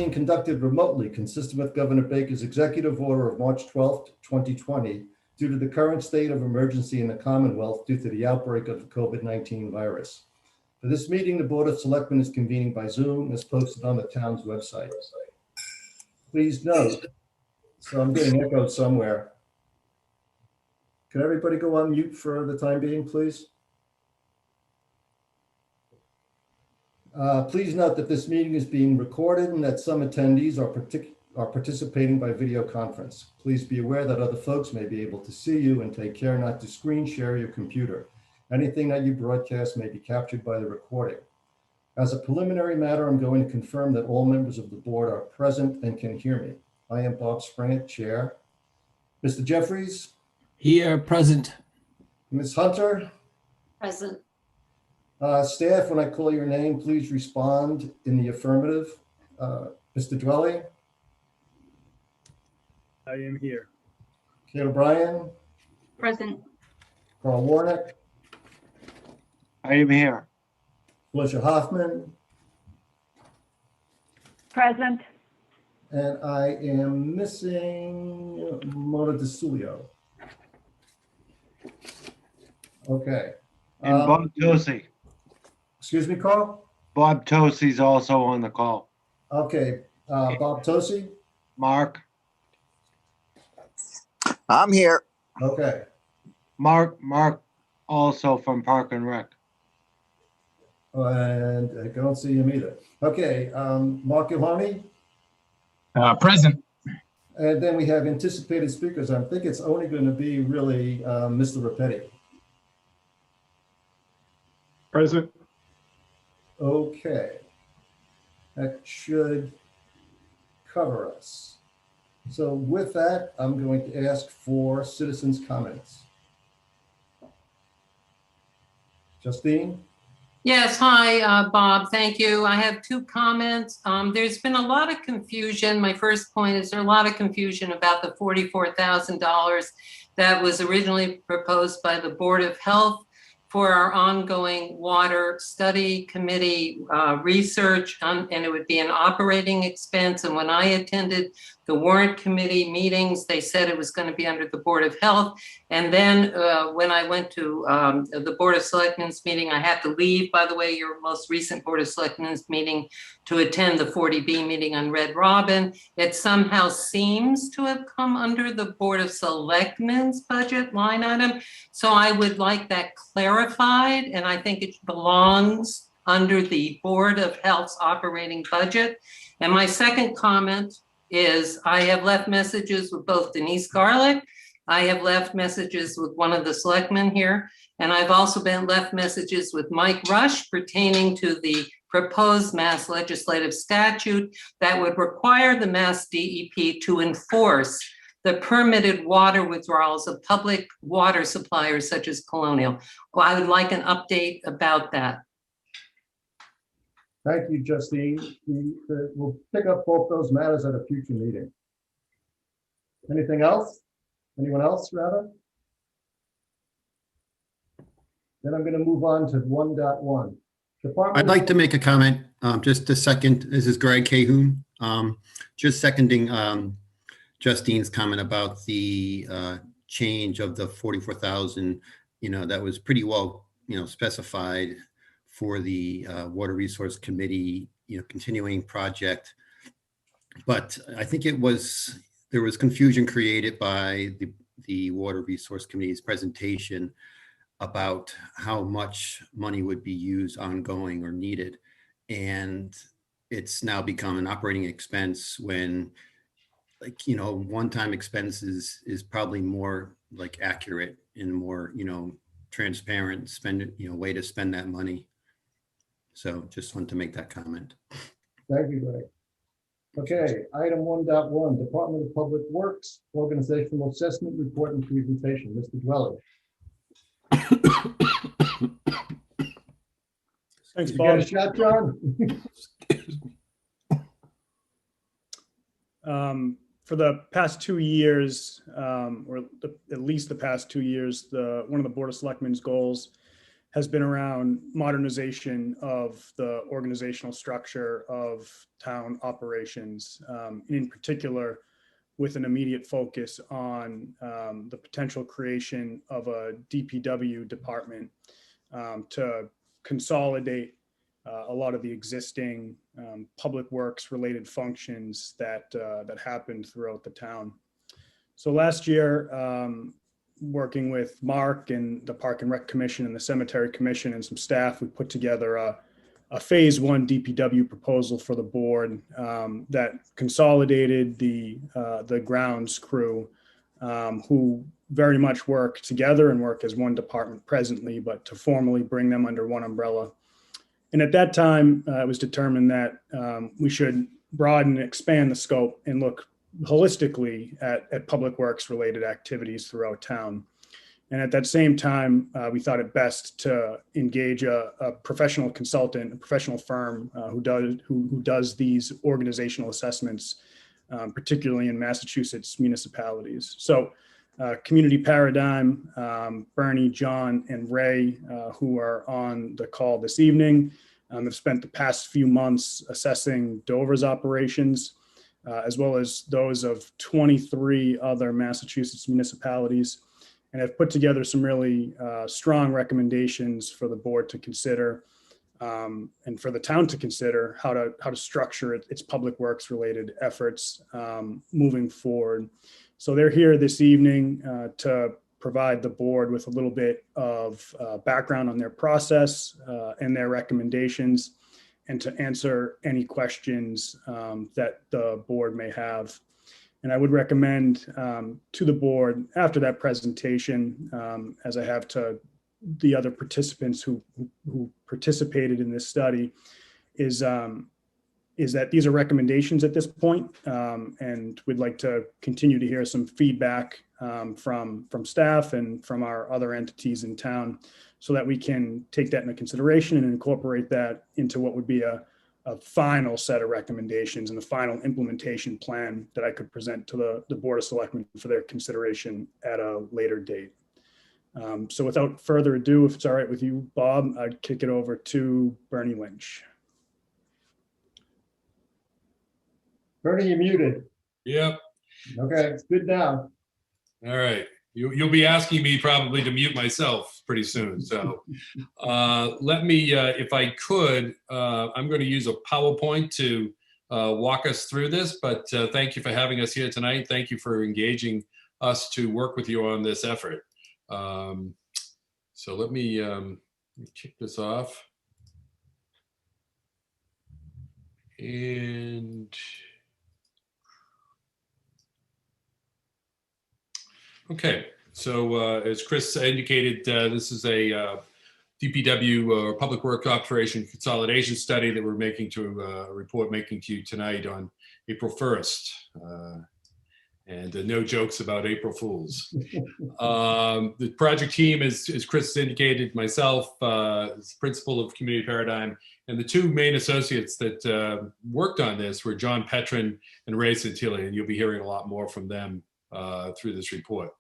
being conducted remotely, consistent with Governor Baker's executive order of March 12th, 2020, due to the current state of emergency in the Commonwealth due to the outbreak of the COVID-19 virus. For this meeting, the Board of Selectmen is convening by Zoom as posted on the town's website. Please note, so I'm getting echoed somewhere. Can everybody go on mute for the time being, please? Please note that this meeting is being recorded and that some attendees are participating by video conference. Please be aware that other folks may be able to see you, and take care not to screen share your computer. Anything that you broadcast may be captured by the recording. As a preliminary matter, I'm going to confirm that all members of the board are present and can hear me. I am Bob Springett, Chair. Mr. Jeffries? Here, present. Ms. Hunter? Present. Staff, when I call your name, please respond in the affirmative. Mr. Dwelly? I am here. Kate O'Brien? Present. Carl Warnick? I am here. Felicia Hoffman? Present. And I am missing Mona DeSulio. Okay. And Bob Tosi. Excuse me, Carl? Bob Tosi's also on the call. Okay, Bob Tosi? Mark. I'm here. Okay, Mark also from Park and Rec. and I don't see him either. Okay, Mark Gilhoni? Present. And then we have anticipated speakers. I think it's only going to be really Mr. Repetti. Present. Okay. That should cover us. So with that, I'm going to ask for citizens' comments. Justine? Yes, hi, Bob. Thank you. I have two comments. There's been a lot of confusion. My first point is there's a lot of confusion about the $44,000 that was originally proposed by the Board of Health for our ongoing water study committee research, and it would be an operating expense. And when I attended the warrant committee meetings, they said it was going to be under the Board of Health. And then when I went to the Board of Selectmen's meeting, I had to leave, by the way, your most recent Board of Selectmen's meeting, to attend the 40B meeting on Red Robin. It somehow seems to have come under the Board of Selectmen's budget line item. So I would like that clarified, and I think it belongs under the Board of Health's operating budget. And my second comment is I have left messages with both Denise Garlick. I have left messages with one of the selectmen here, and I've also been left messages with Mike Rush pertaining to the proposed Mass legislative statute that would require the Mass DEP to enforce the permitted water withdrawals of public water suppliers such as Colonial. Well, I would like an update about that. Thank you, Justine. We'll pick up both those matters at a future meeting. Anything else? Anyone else, rather? Then I'm going to move on to 1.1. I'd like to make a comment, just a second. This is Greg Cahoon. Just seconding Justine's comment about the change of the 44,000, that was pretty well, specified for the Water Resource Committee, continuing project. But I think there was confusion created by the Water Resource Committee's presentation about how much money would be used ongoing or needed. And it's now become an operating expense when, one-time expenses is probably more accurate and more, transparent way to spend that money. So just want to make that comment. Thank you, Greg. Okay, item 1.1, Department of Public Works, Organizational Assessment Report and Presentation. Mr. Dwelly. Thanks, You Bob. got a shot, John? For the past 2 years, at least the past 2 years, one of the Board of Selectmen's goals has been around modernization of the organizational structure of town operations, and in particular, with an immediate focus on the potential creation of a DPW department to consolidate a lot of the existing public works related functions that happened throughout the town. So last year, working with Mark and the Park and Rec Commission and the Cemetery Commission and some staff, we put together a phase 1 DPW proposal for the board that consolidated the grounds crew who very much work together and work as one department presently, but to formally bring them under one umbrella. And at that time, it was determined that we should broaden and expand the scope and look holistically at public works related activities throughout town. And at that same time, we thought it best to engage a professional consultant, a professional firm who does these organizational assessments, particularly in Massachusetts municipalities. So Community Paradigm, Bernie, John, and Ray, who are on the call this evening, have spent the past few months assessing Dover's operations, as well as those of 23 other Massachusetts municipalities, and have put together some really strong recommendations for the board to consider and for the town to consider how to structure its public works related efforts moving forward. So they're here this evening to provide the board with a little bit of background on their process and their recommendations, and to answer any questions that the board may have. And I would recommend to the board after that presentation, as I have to the other participants who participated in this study, is that these are recommendations at this point, and we'd like to continue to hear some feedback from staff and from our other entities in town, so that we can take that into consideration and incorporate that into what would be a final set of recommendations and the final implementation plan that I could present to the Board of Selectmen for their consideration at a later date. So without further ado, if it's all right with you, Bob, I'd kick it over to Bernie Lynch. Bernie, you're muted. Yep. Okay, it's good now. All right. You'll be asking me probably to mute myself pretty soon. So let me, if I could, I'm going to use a PowerPoint to walk us through this, but thank you for having us here tonight. Thank you for engaging us to work with you on this effort. So let me kick this off. And okay, so as Chris indicated, this is a DPW Public Works Operation Consolidation Study that we're making to a report making to you tonight on April 1st. And no jokes about April Fools. The project team is, as Chris indicated, myself, as principal of Community Paradigm, and the two main associates that worked on this were John Petrin and Ray Santilli, and you'll be hearing a lot more from them through this report.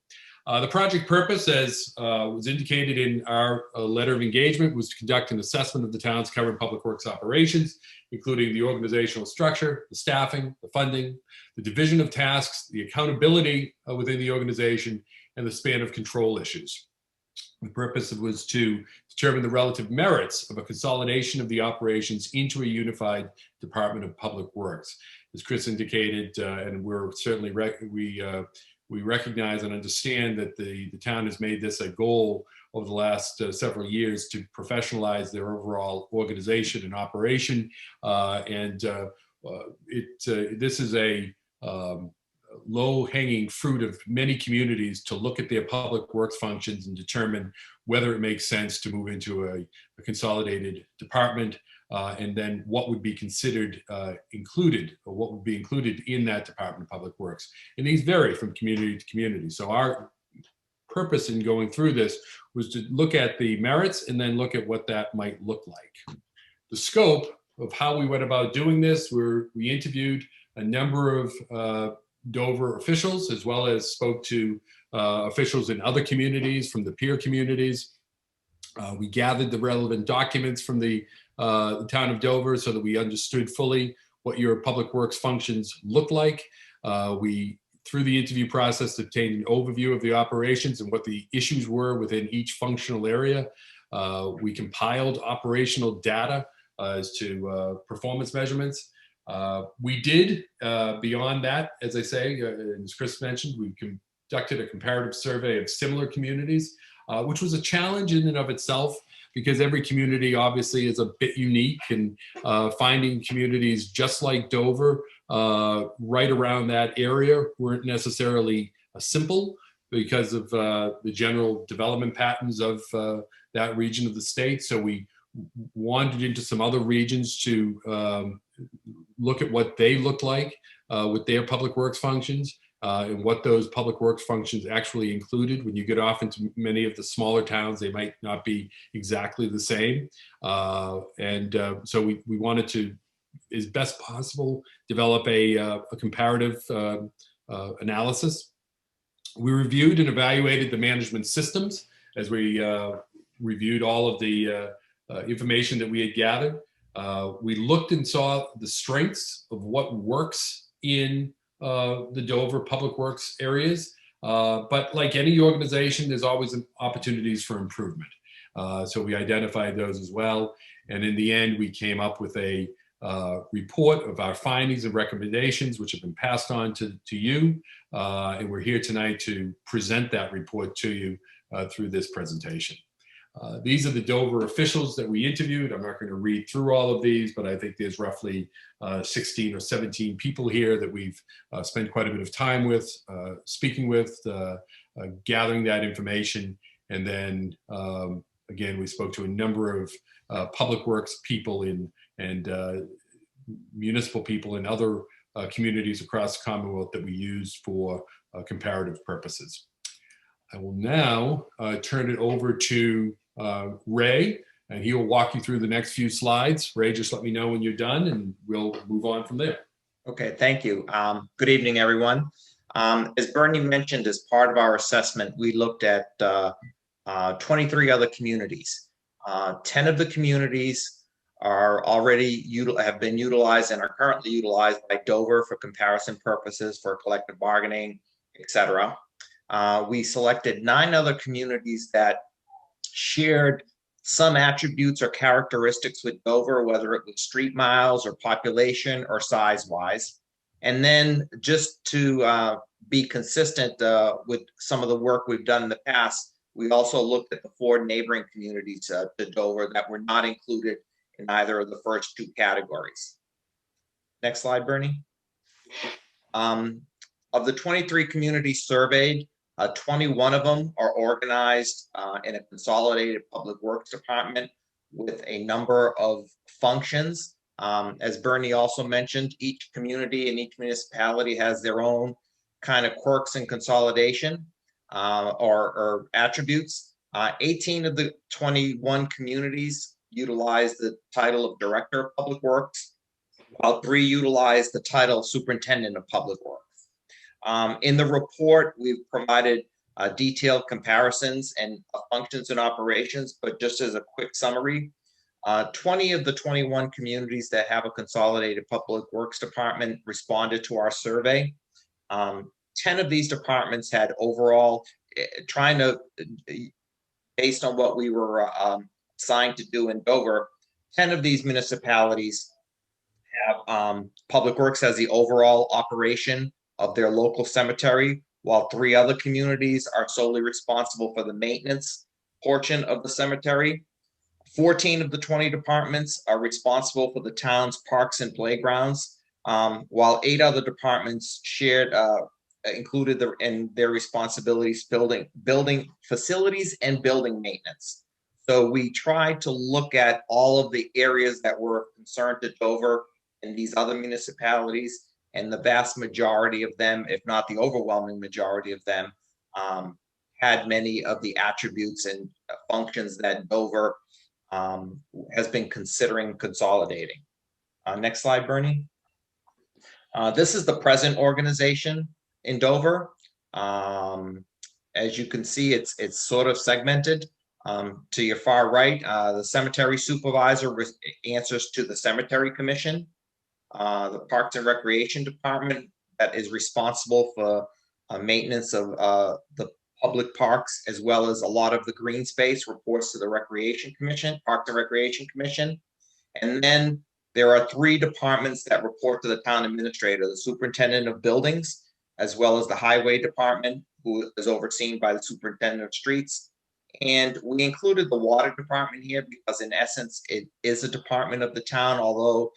The project purpose, as was indicated in our letter of engagement, was to conduct an assessment of the town's current public works operations, including the organizational structure, the staffing, the funding, the division of tasks, the accountability within the organization, and the span of control issues. The purpose was to determine the relative merits of a consolidation of the operations into a unified Department of Public Works. As Chris indicated, and we're certainly we recognize and understand that the town has made this a goal over the last several years to professionalize their overall organization and operation. This is a low-hanging fruit of many communities to look at their public works functions and determine whether it makes sense to move into a consolidated department, and then what would be considered included, or what would be included in that Department of Public Works. And these vary from community to community. So our purpose in going through this was to look at the merits and then look at what that might look like. The scope of how we went about doing this, we interviewed a number of Dover officials, as well as spoke to officials in other communities from the peer communities. We gathered the relevant documents from the town of Dover so that we understood fully what your public works functions look like. We, through the interview process, obtained an overview of the operations and what the issues were within each functional area. We compiled operational data as to performance measurements. We did, beyond that, as I say, as Chris mentioned, we conducted a comparative survey of similar communities, which was a challenge in and of itself, because every community obviously is a bit unique, and finding communities just like Dover right around that area weren't necessarily simple because of the general development patterns of that region of the state. So we wandered into some other regions to look at what they look like with their public works functions. And what those public works functions actually included. When you get off into many of the smaller towns, they might not be exactly the same. So we wanted to, as best possible, develop a comparative analysis. We reviewed and evaluated the management systems as we reviewed all of the information that we had gathered. We looked and saw the strengths of what works in the Dover public works areas. But like any organization, there's always opportunities for improvement. So we identified those as well. And in the end, we came up with a report of our findings and recommendations, which have been passed on to you. And we're here tonight to present that report to you through this presentation. These are the Dover officials that we interviewed. I'm not going to read through all of these, but I think there's roughly 16 or 17 people here that we've spent quite a bit of time with, speaking with, gathering that information. And then, again, we spoke to a number of public works people and municipal people in other communities across the Commonwealth that we use for comparative purposes. I will now turn it over to Ray, and he will walk you through the next few slides. Ray, just let me know when you're done and we'll move on from there. Okay, thank you. Good evening, everyone. As Bernie mentioned, as part of our assessment, we looked at 23 other communities. 10 of the communities are already have been utilized and are currently utilized by Dover for comparison purposes for collective bargaining, etc. We selected 9 other communities that shared some attributes or characteristics with Dover, whether it was street miles or population or size-wise. And then just to be consistent with some of the work we've done in the past, we also looked at the 4 neighboring communities to Dover that were not included in either of the first 2 categories. Next slide, Bernie. Of the 23 communities surveyed, 21 of them are organized in a consolidated public works department with a number of functions. As Bernie also mentioned, each community and each municipality has their own kind of quirks and consolidation or attributes. 18 of the 21 communities utilize the title of Director of Public Works, while 3 utilize the title Superintendent of Public Works. In the report, we've provided detailed comparisons and functions and operations, but just as a quick summary, 20 of the 21 communities that have a consolidated public works department responded to our survey. 10 of these departments had overall, based on what we were assigned to do in Dover, 10 of these municipalities have public works as the overall operation of their local cemetery, while 3 other communities are solely responsible for the maintenance portion of the cemetery. 14 of the 20 departments are responsible for the town's parks and playgrounds, while 8 other departments shared included in their responsibilities building facilities and building maintenance. So we tried to look at all of the areas that were concerned to Dover and these other municipalities, and the vast majority of them, if not the overwhelming majority of them, had many of the attributes and functions that Dover has been considering consolidating. Next slide, Bernie. This is the present organization in Dover. As you can see, it's sort of segmented. To your far right, the cemetery supervisor answers to the cemetery commission. The Parks and Recreation Department that is responsible for maintenance of the public parks, as well as a lot of the green space, reports to the Recreation Commission, Parks and Recreation Commission. And then there are 3 departments that report to the town administrator, the superintendent of buildings, as well as the highway department, who is overseen by the superintendent of streets. And we included the water department here because in essence, it is a department of the town, although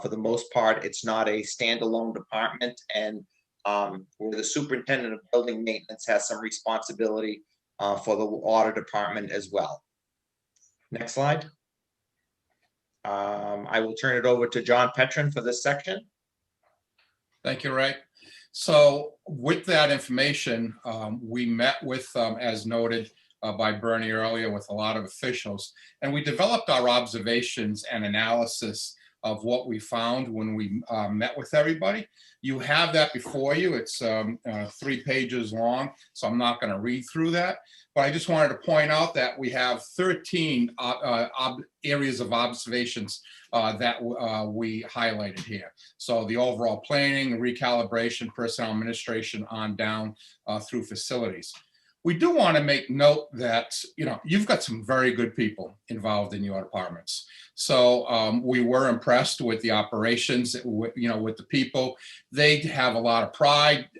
for the most part, it's not a standalone department. And where the superintendent of building maintenance has some responsibility for the water department as well. Next slide. I will turn it over to John Petron for this section. Thank you, Ray. So with that information, we met with, as noted by Bernie earlier, with a lot of officials, and we developed our observations and analysis of what we found when we met with everybody. You have that before you. It's 3 pages long, so I'm not going to read through that. But I just wanted to point out that we have 13 areas of observations that we highlighted here. So the overall planning, recalibration, personnel administration on down through facilities. We do want to make note that, you've got some very good people involved in your departments. So we were impressed with the operations, with the people. They have a lot of pride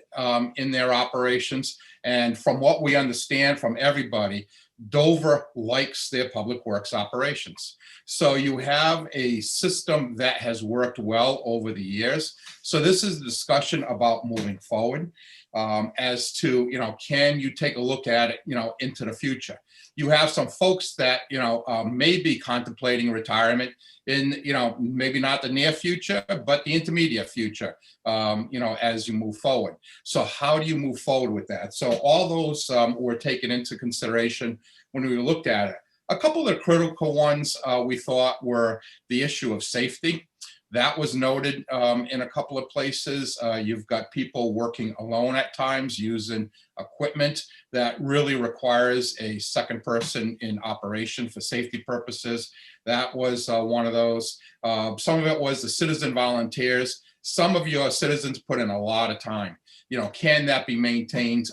in their operations. And from what we understand from everybody, Dover likes their public works operations. So you have a system that has worked well over the years. So this is a discussion about moving forward as to, can you take a look at it, into the future? You have some folks that, may be contemplating retirement in, maybe not the near future, but the intermediate future, as you move forward. So how do you move forward with that? So all those were taken into consideration when we looked at it. A couple of the critical ones we thought were the issue of safety. That was noted in a couple of places. You've got people working alone at times using equipment that really requires a second person in operation for safety purposes. That was one of those. Some of it was the citizen volunteers. Some of your citizens put in a lot of time. Can that be maintained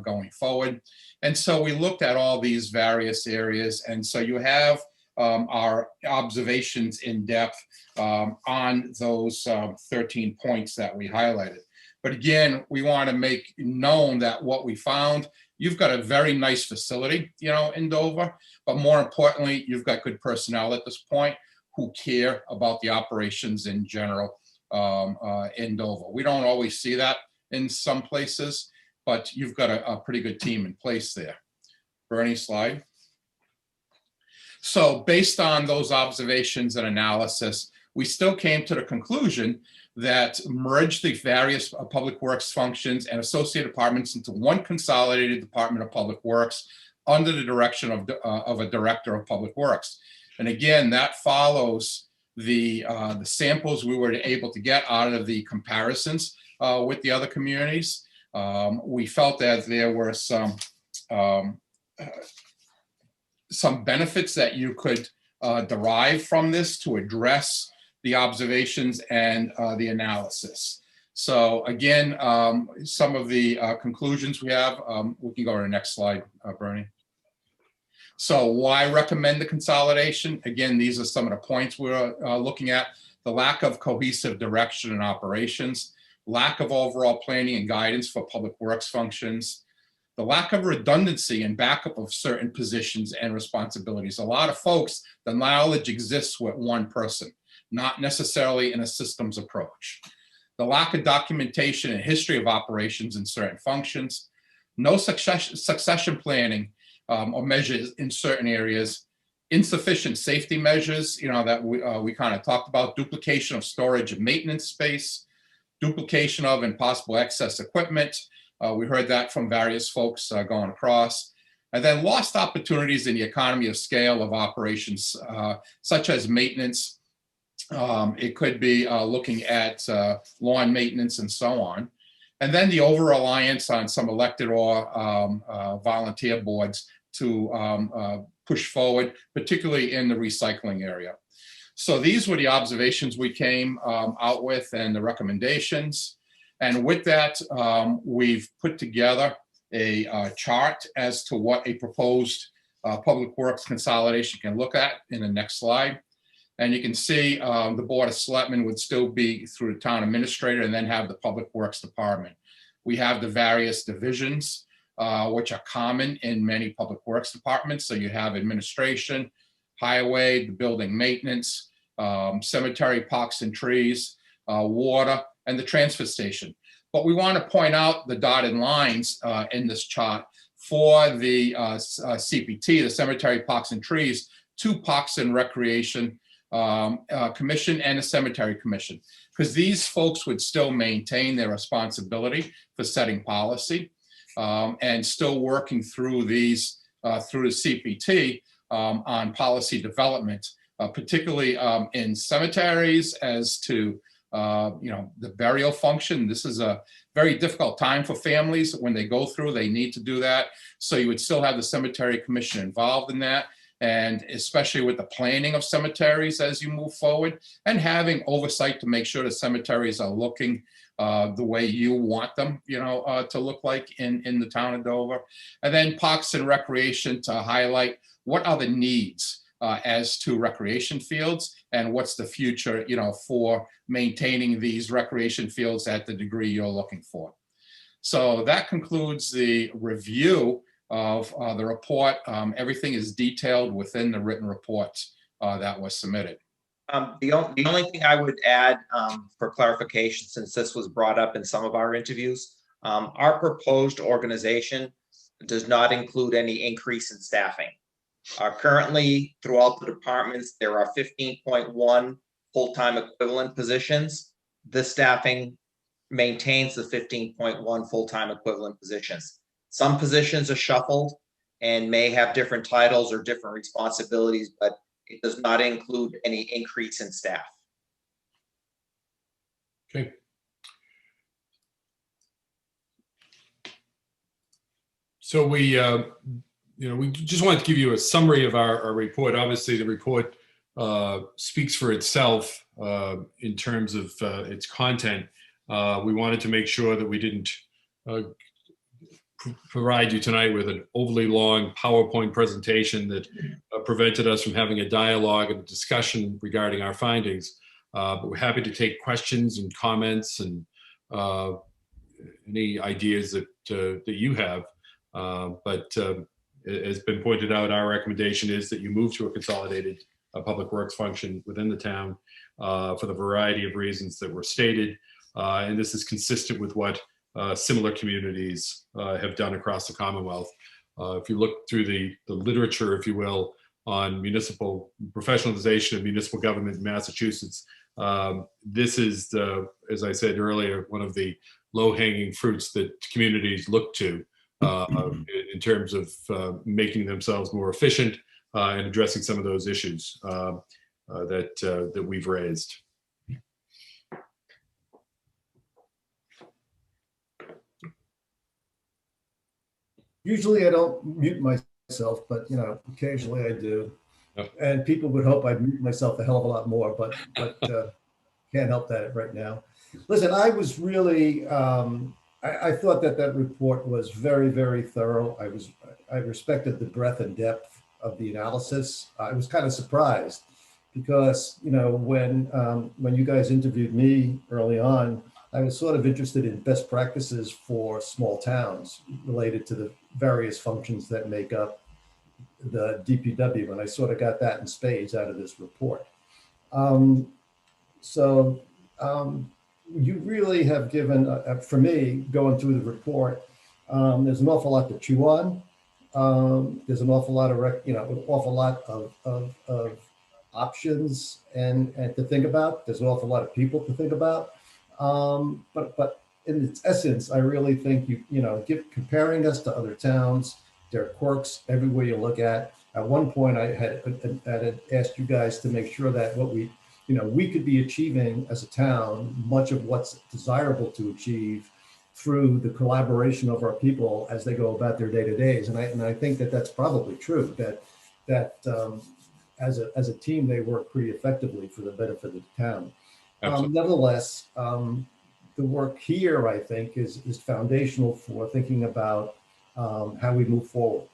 going forward? And so we looked at all these various areas. And so you have our observations in depth on those 13 points that we highlighted. But again, we want to make known that what we found, you've got a very nice facility, in Dover, but more importantly, you've got good personnel at this point who care about the operations in general in Dover. We don't always see that in some places, but you've got a pretty good team in place there. Bernie, slide. So based on those observations and analysis, we still came to the conclusion that merge the various public works functions and associated departments into one consolidated Department of Public Works under the direction of a director of public works. And again, that follows the samples we were able to get out of the comparisons with the other communities. We felt that there were some benefits that you could derive from this to address the observations and the analysis. So again, some of the conclusions we have, we can go to the next slide, Bernie. So why recommend the consolidation? Again, these are some of the points we're looking at. The lack of cohesive direction and operations, lack of overall planning and guidance for public works functions, the lack of redundancy and backup of certain positions and responsibilities. A lot of folks, the knowledge exists with one person, not necessarily in a systems approach. The lack of documentation and history of operations in certain functions, no succession planning or measures in certain areas, insufficient safety measures, that we kind of talked about, duplication of storage and maintenance space, duplication of and possible excess equipment. We heard that from various folks going across. And then lost opportunities in the economy of scale of operations, such as maintenance. It could be looking at lawn maintenance and so on. And then the over-reliance on some elected or volunteer boards to push forward, particularly in the recycling area. So these were the observations we came out with and the recommendations. And with that, we've put together a chart as to what a proposed public works consolidation can look at in the next slide. And you can see the Board of Selectmen would still be through the town administrator and then have the Public Works Department. We have the various divisions, which are common in many public works departments. So you have administration, highway, the building maintenance, cemetery, parks and trees, water, and the transfer station. But we want to point out the dotted lines in this chart for the CPT, the Cemetery, Parks and Trees, to Parks and Recreation Commission and the Cemetery Commission, because these folks would still maintain their responsibility for setting policy and still working through these, through the CPT on policy development, particularly in cemeteries as to the burial function. This is a very difficult time for families when they go through, they need to do that. So you would still have the Cemetery Commission involved in that, and especially with the planning of cemeteries as you move forward and having oversight to make sure the cemeteries are looking the way you want them, to look like in the town of Dover. And then Parks and Recreation to highlight what are the needs as to recreation fields and what's the future, for maintaining these recreation fields at the degree you're looking for. So that concludes the review of the report. Everything is detailed within the written report that was submitted. The only thing I would add for clarification, since this was brought up in some of our interviews, our proposed organization does not include any increase in staffing. Currently, throughout the departments, there are 15.1 full-time equivalent positions. This staffing maintains the 15.1 full-time equivalent positions. Some positions are shuffled and may have different titles or different responsibilities, but it does not include any increase in staff. Okay. So we just wanted to give you a summary of our report. Obviously, the report speaks for itself in terms of its content. We wanted to make sure that we didn't provide you tonight with an overly long PowerPoint presentation that prevented us from having a dialogue and a discussion regarding our findings. But we're happy to take questions and comments and any ideas that you have. But as been pointed out, our recommendation is that you move to a consolidated public works function within the town for the variety of reasons that were stated. And this is consistent with what similar communities have done across the Commonwealth. If you look through the literature, if you will, on municipal professionalization of municipal government in Massachusetts, this is, as I said earlier, one of the low-hanging fruits that communities look to in terms of making themselves more efficient and addressing some of those issues that we've raised. Usually I don't mute myself, but occasionally I do. Yep. And people would hope I'd mute myself a hell of a lot more, but can't help that right now. Listen, I was really, I thought that report was very, very thorough. I respected the breadth and depth of the analysis. I was kind of surprised because, when you guys interviewed me early on, I was sort of interested in best practices for small towns related to the various functions that make up the DPW, and I sort of got that in spades out of this report. You really have given, for me, going through the report, there's an awful lot to chew on. There's an awful lot of, an awful lot of options and to think about. There's an awful lot of people to think about. But in its essence, I really think comparing us to other towns, there are quirks everywhere you look at. At one point, I had asked you guys to make sure that what we could be achieving as a town, much of what's desirable to achieve through the collaboration of our people as they go about their day-to-days. And I think that that's probably true, that as a team, they work pretty effectively for the benefit of the town. Absolutely. Nevertheless, the work here, I think, is foundational for thinking about how we move forward.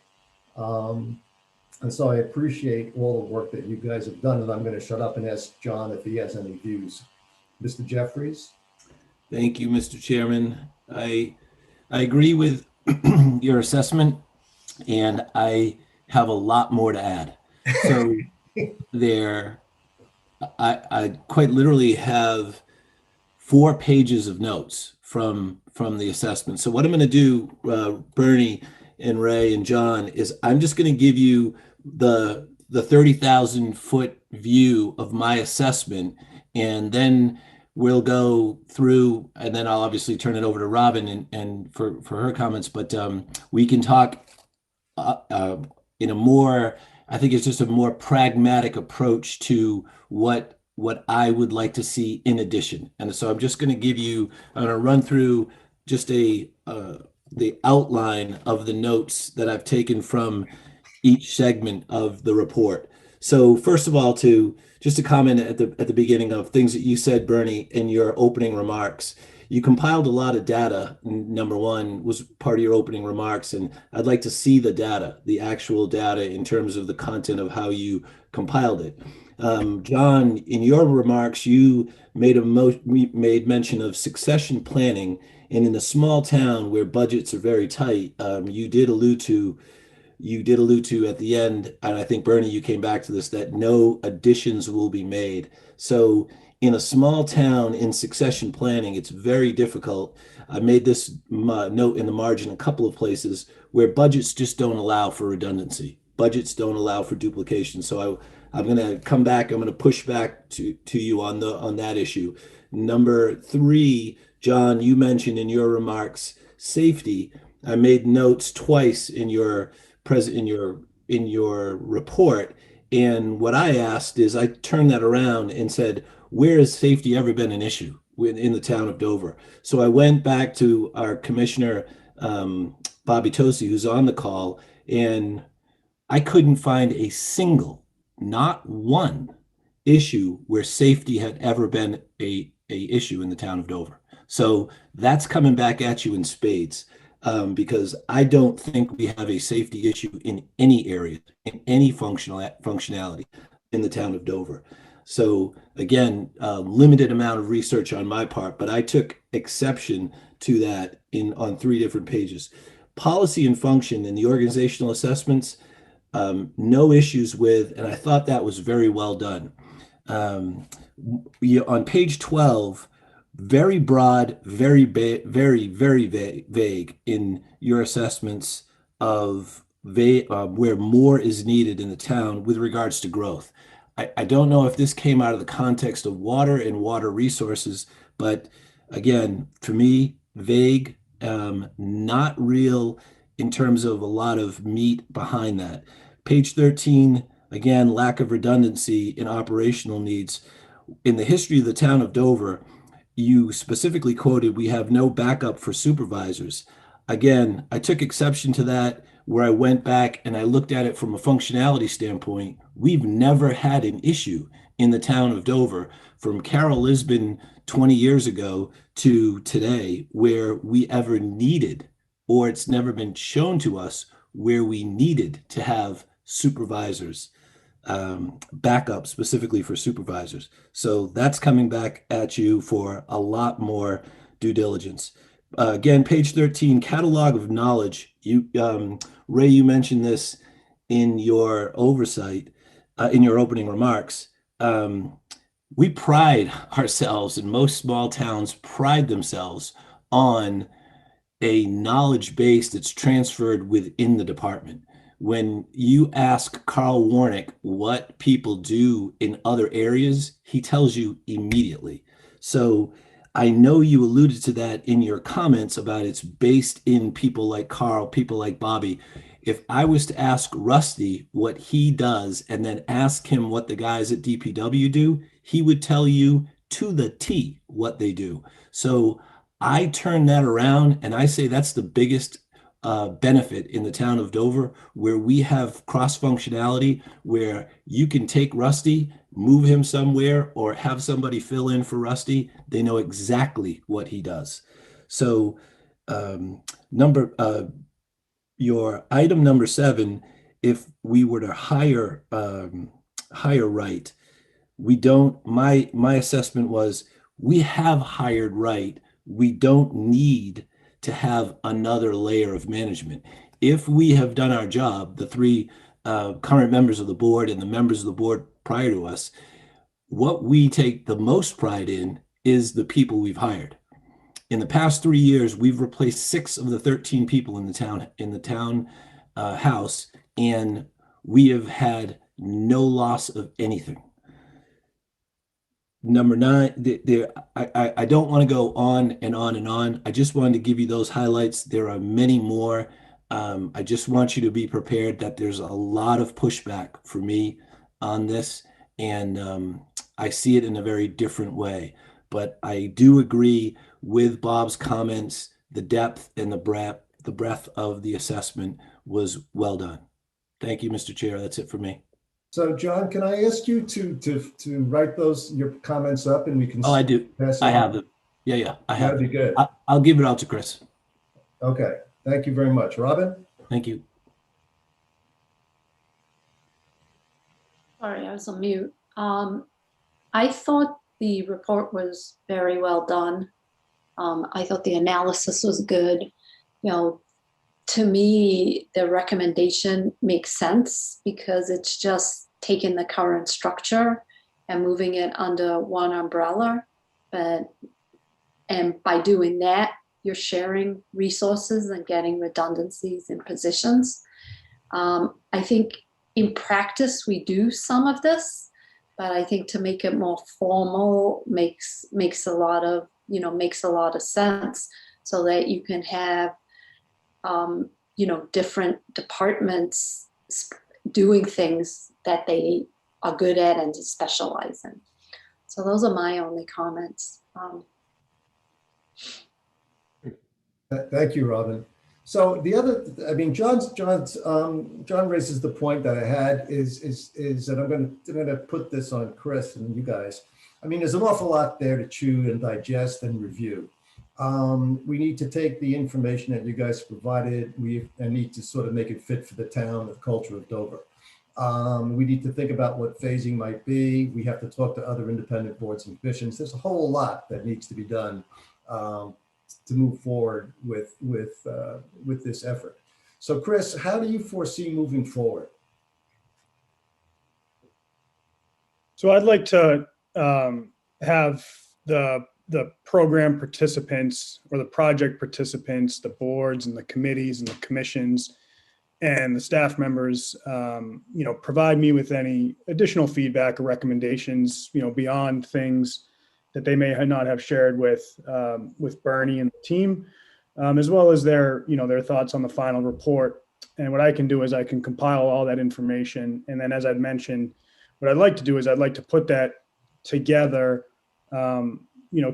And so I appreciate all the work that you guys have done, and I'm going to shut up and ask John if he has any views. Mr. Jeffries? Thank you, Mr. Chairman. I agree with your assessment, and I have a lot more to add. So I quite literally have 4 pages of notes from the assessment. So what I'm going to do, Bernie and Ray and John, is I'm just going to give you the 30,000 foot view of my assessment, and then we'll go through, and then I'll obviously turn it over to Robin and for her comments, but we can talk in a more, I think it's just a more pragmatic approach to what I would like to see in addition. And so I'm just going to give you, I'm going to run through just the outline of the notes that I've taken from each segment of the report. So first of all, just to comment at the beginning of things that you said, Bernie, in your opening remarks. You compiled a lot of data. Number one was part of your opening remarks, and I'd like to see the data, the actual data in terms of the content of how you compiled it. John, in your remarks, you made mention of succession planning, and in a small town where budgets are very tight, you did allude to at the end, and I think, Bernie, you came back to this, that no additions will be made. So in a small town in succession planning, it's very difficult. I made this note in the margin a couple of places where budgets just don't allow for redundancy. Budgets don't allow for duplication. So I'm going to come back. I'm going to push back to you on that issue. Number 3, John, you mentioned in your remarks safety. I made notes twice in your report, and what I asked is, I turned that around and said, where has safety ever been an issue in the town of Dover? So I went back to our commissioner, Bobby Tosi, who's on the call, and I couldn't find a single, not one issue where safety had ever been a issue in the town of Dover. So that's coming back at you in spades. Because I don't think we have a safety issue in any area, in any functionality in the town of Dover. So again, limited amount of research on my part, but I took exception to that on 3 different pages. Policy and function in the organizational assessments, no issues with, and I thought that was very well done. On page 12, very broad, very vague in your assessments of where more is needed in the town with regards to growth. I don't know if this came out of the context of water and water resources, but again, for me, vague, not real in terms of a lot of meat behind that. Page 13, again, lack of redundancy in operational needs. In the history of the town of Dover, you specifically quoted, we have no backup for supervisors. Again, I took exception to that, where I went back and I looked at it from a functionality standpoint. We've never had an issue in the town of Dover from Carroll Lisbon 20 years ago to today where we ever needed, or it's never been shown to us where we needed to have supervisors, backup specifically for supervisors. So that's coming back at you for a lot more due diligence. Again, page 13, catalog of knowledge. Ray, you mentioned this in your oversight, in your opening remarks. We pride ourselves, and most small towns pride themselves on a knowledge base that's transferred within the department. When you ask Carl Warnick what people do in other areas, he tells you immediately. So I know you alluded to that in your comments about it's based in people like Carl, people like Bobby. If I was to ask Rusty what he does and then ask him what the guys at DPW do, he would tell you to the T what they do. So I turn that around and I say that's the biggest benefit in the town of Dover, where we have cross functionality, where you can take Rusty, move him somewhere, or have somebody fill in for Rusty. They know exactly what he does. So, um, number your item number 7, if we were to hire right, we don't. My assessment was we have hired right. We don't need to have another layer of management. If we have done our job, the 3 current members of the board and the members of the board prior to us, what we take the most pride in is the people we've hired. In the past 3 years, we've replaced 6 of the 13 people in the town house, and we have had no loss of anything. Number 9, I don't want to go on and on and on. I just wanted to give you those highlights. There are many more. I just want you to be prepared that there's a lot of pushback for me on this, and I see it in a very different way. But I do agree with Bob's comments. The depth and the breadth of the assessment was well done. Thank you, Mr. Chair. That's it for me. So John, can I ask you to write your comments up and we can? Oh, I do. pass it I on? have them. Yeah, I have. That'd be good. I'll give it out to Chris. Okay, thank you very much. Robin? Thank you. Sorry, I was on mute. I thought the report was very well done. I thought the analysis was good. To me, the recommendation makes sense because it's just taking the current structure and moving it under one umbrella. And by doing that, you're sharing resources and getting redundancies in positions. I think in practice, we do some of this, but I think to make it more formal makes a lot of sense, so that you can have different departments doing things that they are good at and specialize in. So those are my only comments. Thank you, Robin. So the other, John raises the point that I had is that I'm going to put this on Chris and you guys. There's an awful lot there to chew and digest and review. We need to take the information that you guys provided. We need to sort of make it fit for the town, the culture of Dover. We need to think about what phasing might be. We have to talk to other independent boards and commissions. There's a whole lot that needs to be done to move forward with this effort. So Chris, how do you foresee moving forward? So I'd like to have the program participants or the project participants, the boards and the committees and the commissions and the staff members, provide me with any additional feedback or recommendations, beyond things that they may not have shared with Bernie and the team, as well as their thoughts on the final report. And what I can do is I can compile all that information. And then, as I'd mentioned, what I'd like to do is I'd like to put that together,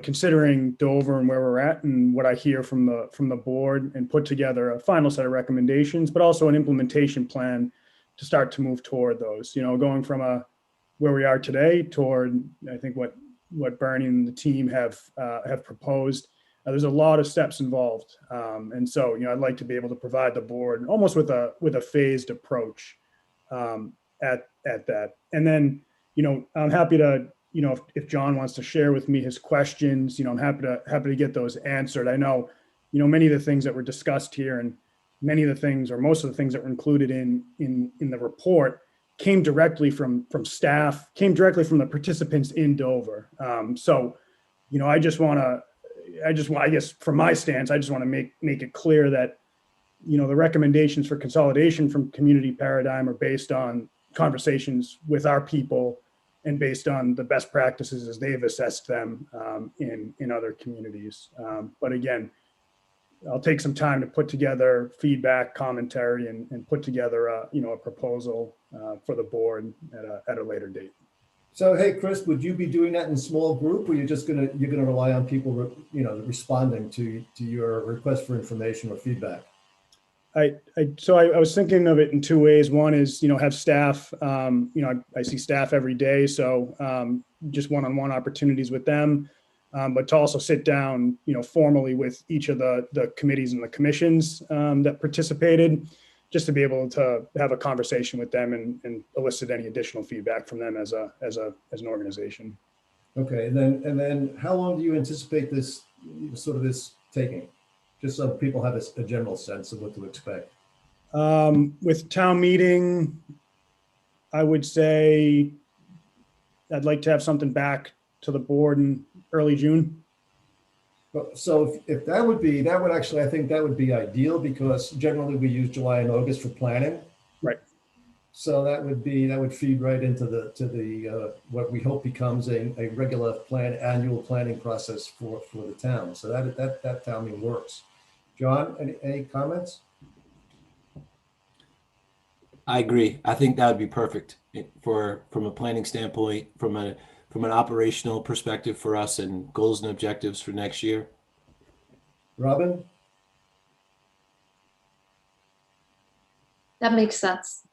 considering Dover and where we're at and what I hear from the board, and put together a final set of recommendations, but also an implementation plan to start to move toward those, going from where we are today toward, I think, what Bernie and the team have proposed. There's a lot of steps involved. And so, I'd like to be able to provide the board almost with a phased approach at that. And then, I'm happy to, if John wants to share with me his questions, I'm happy to get those answered. I know, many of the things that were discussed here and many of the things, or most of the things that were included in the report came directly from staff, came directly from the participants in Dover. So, I guess from my stance, I just want to make it clear that, the recommendations for consolidation from Community Paradigm are based on conversations with our people and based on the best practices as they've assessed them in other communities. But again, I'll take some time to put together feedback, commentary, and put together a proposal for the board at a later date. So, hey, Chris, would you be doing that in small group, or you're gonna rely on people, responding to your request for information or feedback? I was thinking of it in two ways. One is, have staff, I see staff every day. So just one-on-one opportunities with them, but to also sit down, formally with each of the committees and the commissions that participated, just to be able to have a conversation with them and elicit any additional feedback from them as an organization. Okay, and then how long do you anticipate this taking? Just so people have a general sense of what to expect. With town meeting, I would say I'd like to have something back to the board in early June. So if that would actually, I think that would be ideal, because generally we use July and August for planning. Right. So that would feed right into the what we hope becomes a regular annual planning process for the town. So that timing works. John, any comments? I agree. I think that would be perfect from a planning standpoint, from an operational perspective for us, and goals and objectives for next year. Robin? That makes sense.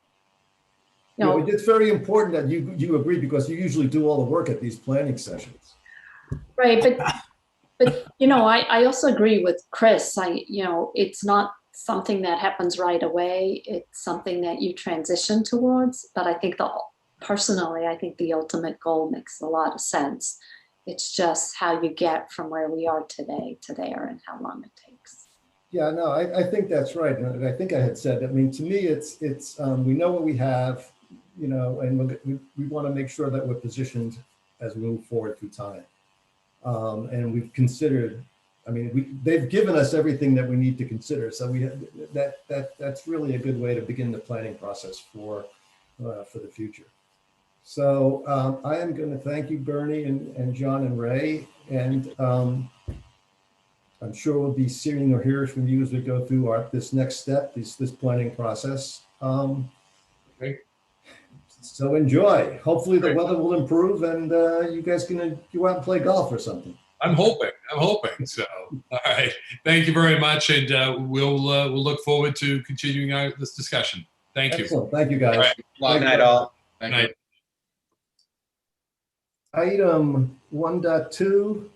Yeah, it's very important that you agree, because you usually do all the work at these planning sessions. Right, but I also agree with Chris. It's not something that happens right away. It's something that you transition towards. But I think personally, I think the ultimate goal makes a lot of sense. It's just how you get from where we are today to there, and how long it takes. Yeah, no, I think that's right. And I think I had said, to me, it's we know what we have, and we want to make sure that we're positioned as we move forward through time. And we've considered, they've given us everything that we need to consider. So that's really a good way to begin the planning process for the future. So I am going to thank you, Bernie and John and Ray, and I'm sure we'll be seeing or hearing from you as we go through this next step, this planning process. Okay. So enjoy. Hopefully the weather will improve, and you guys can go out and play golf or something. I'm hoping. So, all right. Thank you very much, and we'll look forward to continuing this discussion. Thank you. Excellent. Thank you, guys. All right. Good night, all. Good night. Item 1.2,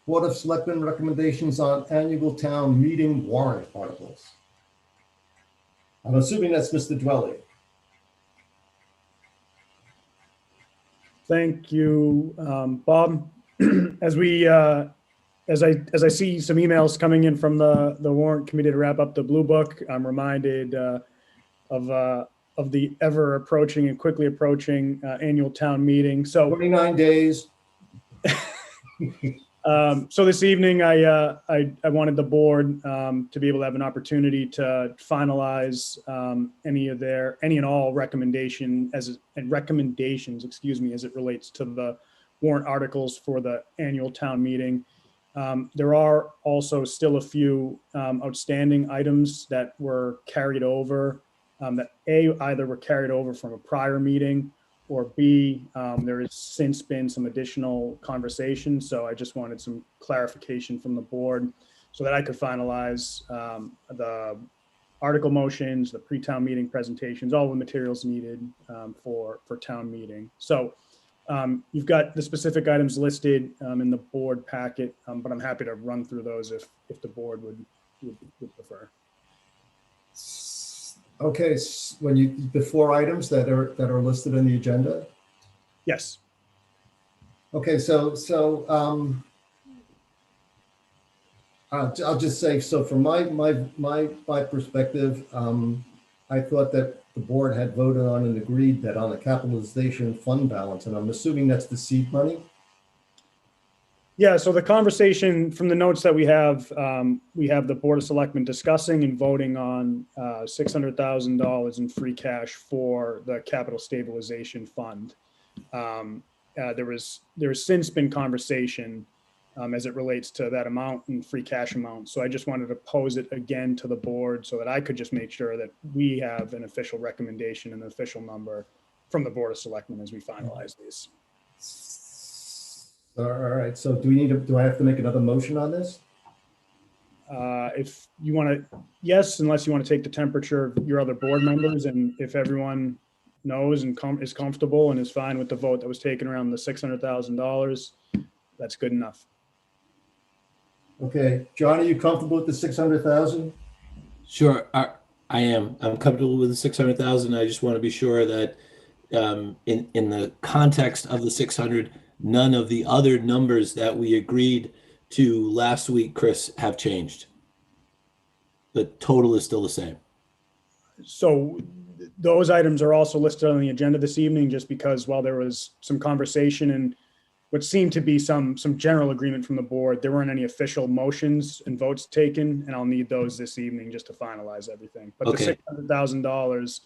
Board of Selectmen recommendations on annual town meeting warrant articles. I'm assuming that's Mr. Dwelly. Thank you, Bob. As I see some emails coming in from the warrant committee to wrap up the blue book, I'm reminded of the ever approaching and quickly approaching annual town meeting. So 29 days. So this evening, I wanted the board to be able to have an opportunity to finalize any and all recommendations, as it relates to the warrant articles for the annual town meeting. There are also still a few outstanding items that were carried over, that either were carried over from a prior meeting, or B, there has since been some additional conversation. So I just wanted some clarification from the board so that I could finalize the article motions, the pre-town meeting presentations, all the materials needed for town meeting. So you've got the specific items listed in the board packet, but I'm happy to run through those if the board would prefer. Okay, the 4 items that are listed in the agenda. Yes. Okay, so I'll just say, so from my perspective, I thought that the board had voted on and agreed that on the capitalization fund balance, and I'm assuming that's the seed money. Yeah, so the conversation from the notes that we have the Board of Selectmen discussing and voting on $600,000 in free cash for the capital stabilization fund. There's since been conversation as it relates to that amount and free cash amount. So I just wanted to pose it again to the board so that I could just make sure that we have an official recommendation and an official number from the Board of Selectmen as we finalize these. All right, so do I have to make another motion on this? If you want to, yes, unless you want to take the temperature of your other board members, and if everyone knows and is comfortable and is fine with the vote that was taken around the $600,000, that's good enough. Okay, John, are you comfortable with the 600,000? Sure, I am. I'm comfortable with the 600,000. I just want to be sure that in the context of the 600, none of the other numbers that we agreed to last week, Chris, have changed. The total is still the same. So those items are also listed on the agenda this evening, just because while there was some conversation and what seemed to be some general agreement from the board, there weren't any official motions and votes taken, and I'll need those this evening just to finalize everything. But Okay. the $600,000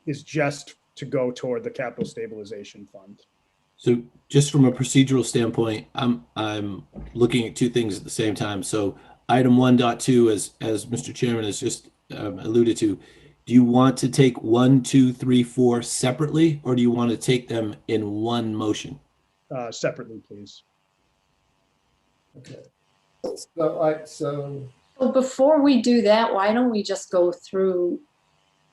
is just to go toward the capital stabilization fund. So just from a procedural standpoint, I'm looking at two things at the same time. So item 1.2, as Mr. Chairman has just alluded to, do you want to take 1, 2, 3, 4 separately, or do you want to take them in one motion? Separately, please. Okay. So before we do that, why don't we just go through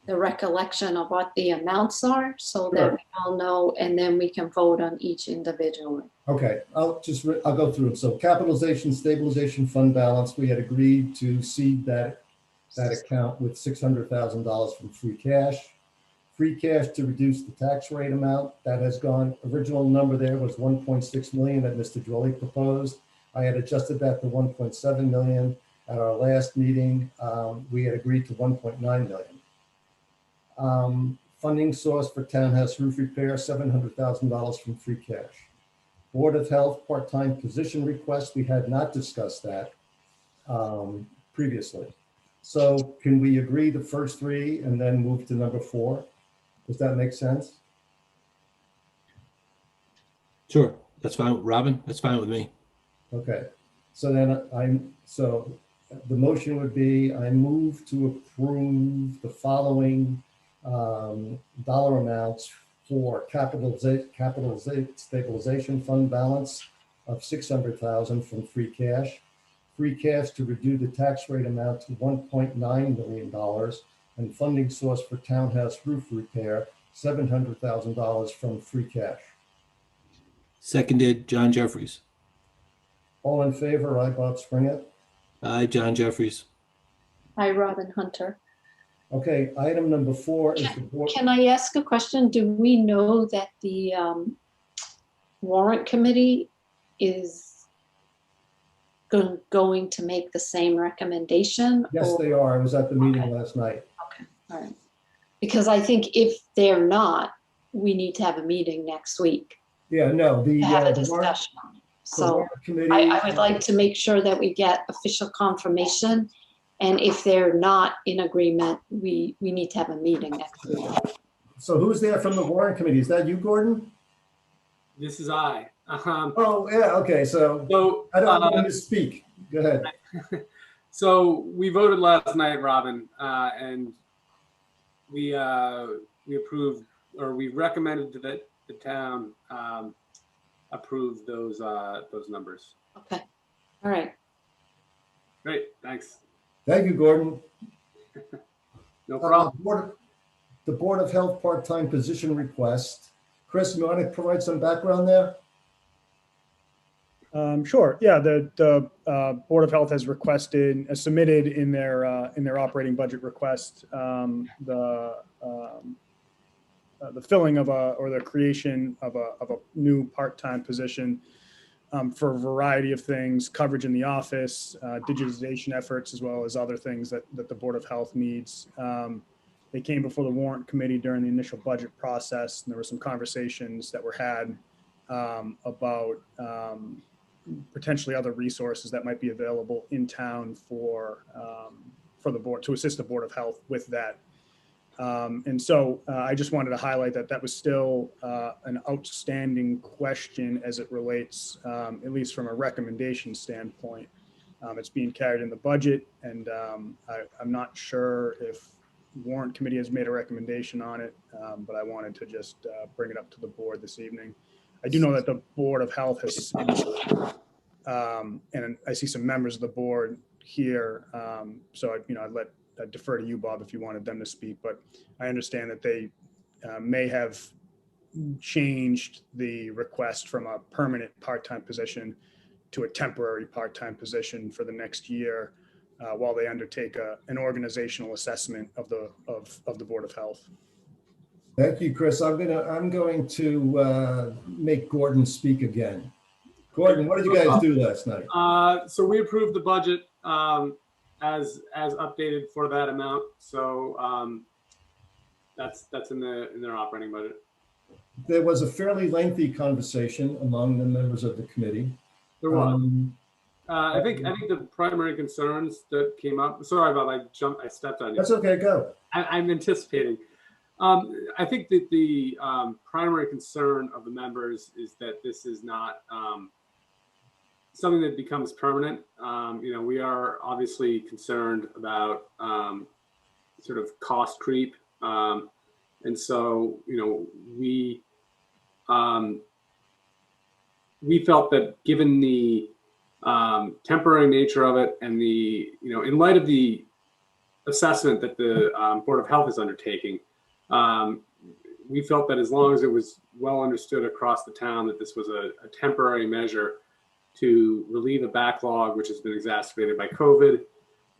the recollection of what the amounts are so that Sure. we all know, and then we can vote on each individually. Okay, I'll go through it. So capitalization stabilization fund balance, we had agreed to seed that account with $600,000 from free cash. Free cash to reduce the tax rate amount, that has gone, original number there was 1.6 million that Mr. Drolli proposed. I had adjusted that to 1.7 million. At our last meeting, we had agreed to 1.9 million. Funding source for townhouse roof repair, $700,000 from free cash. Board of Health part-time position request, we had not discussed that previously. So can we agree the first three and then move to number 4? Does that make sense? Sure, that's fine. Robin, that's fine with me. Okay, so then the motion would be, I move to approve the following dollar amounts for capital stabilization fund balance of 600,000 from free cash to reduce the tax rate amount to $1.9 million, and funding source for townhouse roof repair, $700,000 from free cash. Seconded, John Jeffries. All in favor, aye, Bob Springett. Aye, John Jeffries. Hi, Robin Hunter. Okay, item number 4 is the board. Can I ask a question? Do we know that the warrant committee is going to make the same recommendation? Yes, they are. I was at the meeting last night. Okay, all right. Because I think if they're not, we need to have a meeting next week Yeah, no, to have a the warrant discussion on it. So warrant committee. I would like to make sure that we get official confirmation. And if they're not in agreement, we need to have a meeting next week. So who's there from the warrant committee? Is that you, Gordon? This is I. Oh, yeah, okay, so I don't want to misspeak. Go ahead. So we voted last night, Robin, and we approved, or we recommended that the town approve those numbers. Okay, all right. Great, thanks. Thank you, Gordon. No problem. The Board of Health part-time position request. Chris, you want to provide some background there? Sure. Yeah, the Board of Health has submitted in their operating budget request the filling of or the creation of a new part-time position for a variety of things, coverage in the office, digitization efforts, as well as other things that the Board of Health needs. They came before the warrant committee during the initial budget process, and there were some conversations that were had about potentially other resources that might be available in town for the board, to assist the Board of Health with that. And so I just wanted to highlight that was still an outstanding question as it relates, at least from a recommendation standpoint. It's being carried in the budget, and I'm not sure if warrant committee has made a recommendation on it, but I wanted to just bring it up to the board this evening. I do know that the Board of Health has, and I see some members of the board here. So I'd defer to you, Bob, if you wanted them to speak, but I understand that they may have changed the request from a permanent part-time position to a temporary part-time position for the next year while they undertake an organizational assessment of the Board of Health. Thank you, Chris. I'm going to make Gordon speak again. Gordon, what did you guys do last night? So we approved the budget as updated for that amount. So that's in their operating budget. There was a fairly lengthy conversation among the members of the committee. There was. I think the primary concerns that came up. Sorry about I stepped on you. That's okay. Go. I'm anticipating. I think that the primary concern of the members is that this is not something that becomes permanent. We are obviously concerned about sort of cost creep, and so we felt that given the temporary nature of it and the in light of the assessment that the Board of Health is undertaking, we felt that as long as it was well understood across the town that this was a temporary measure to relieve a backlog which has been exacerbated by COVID,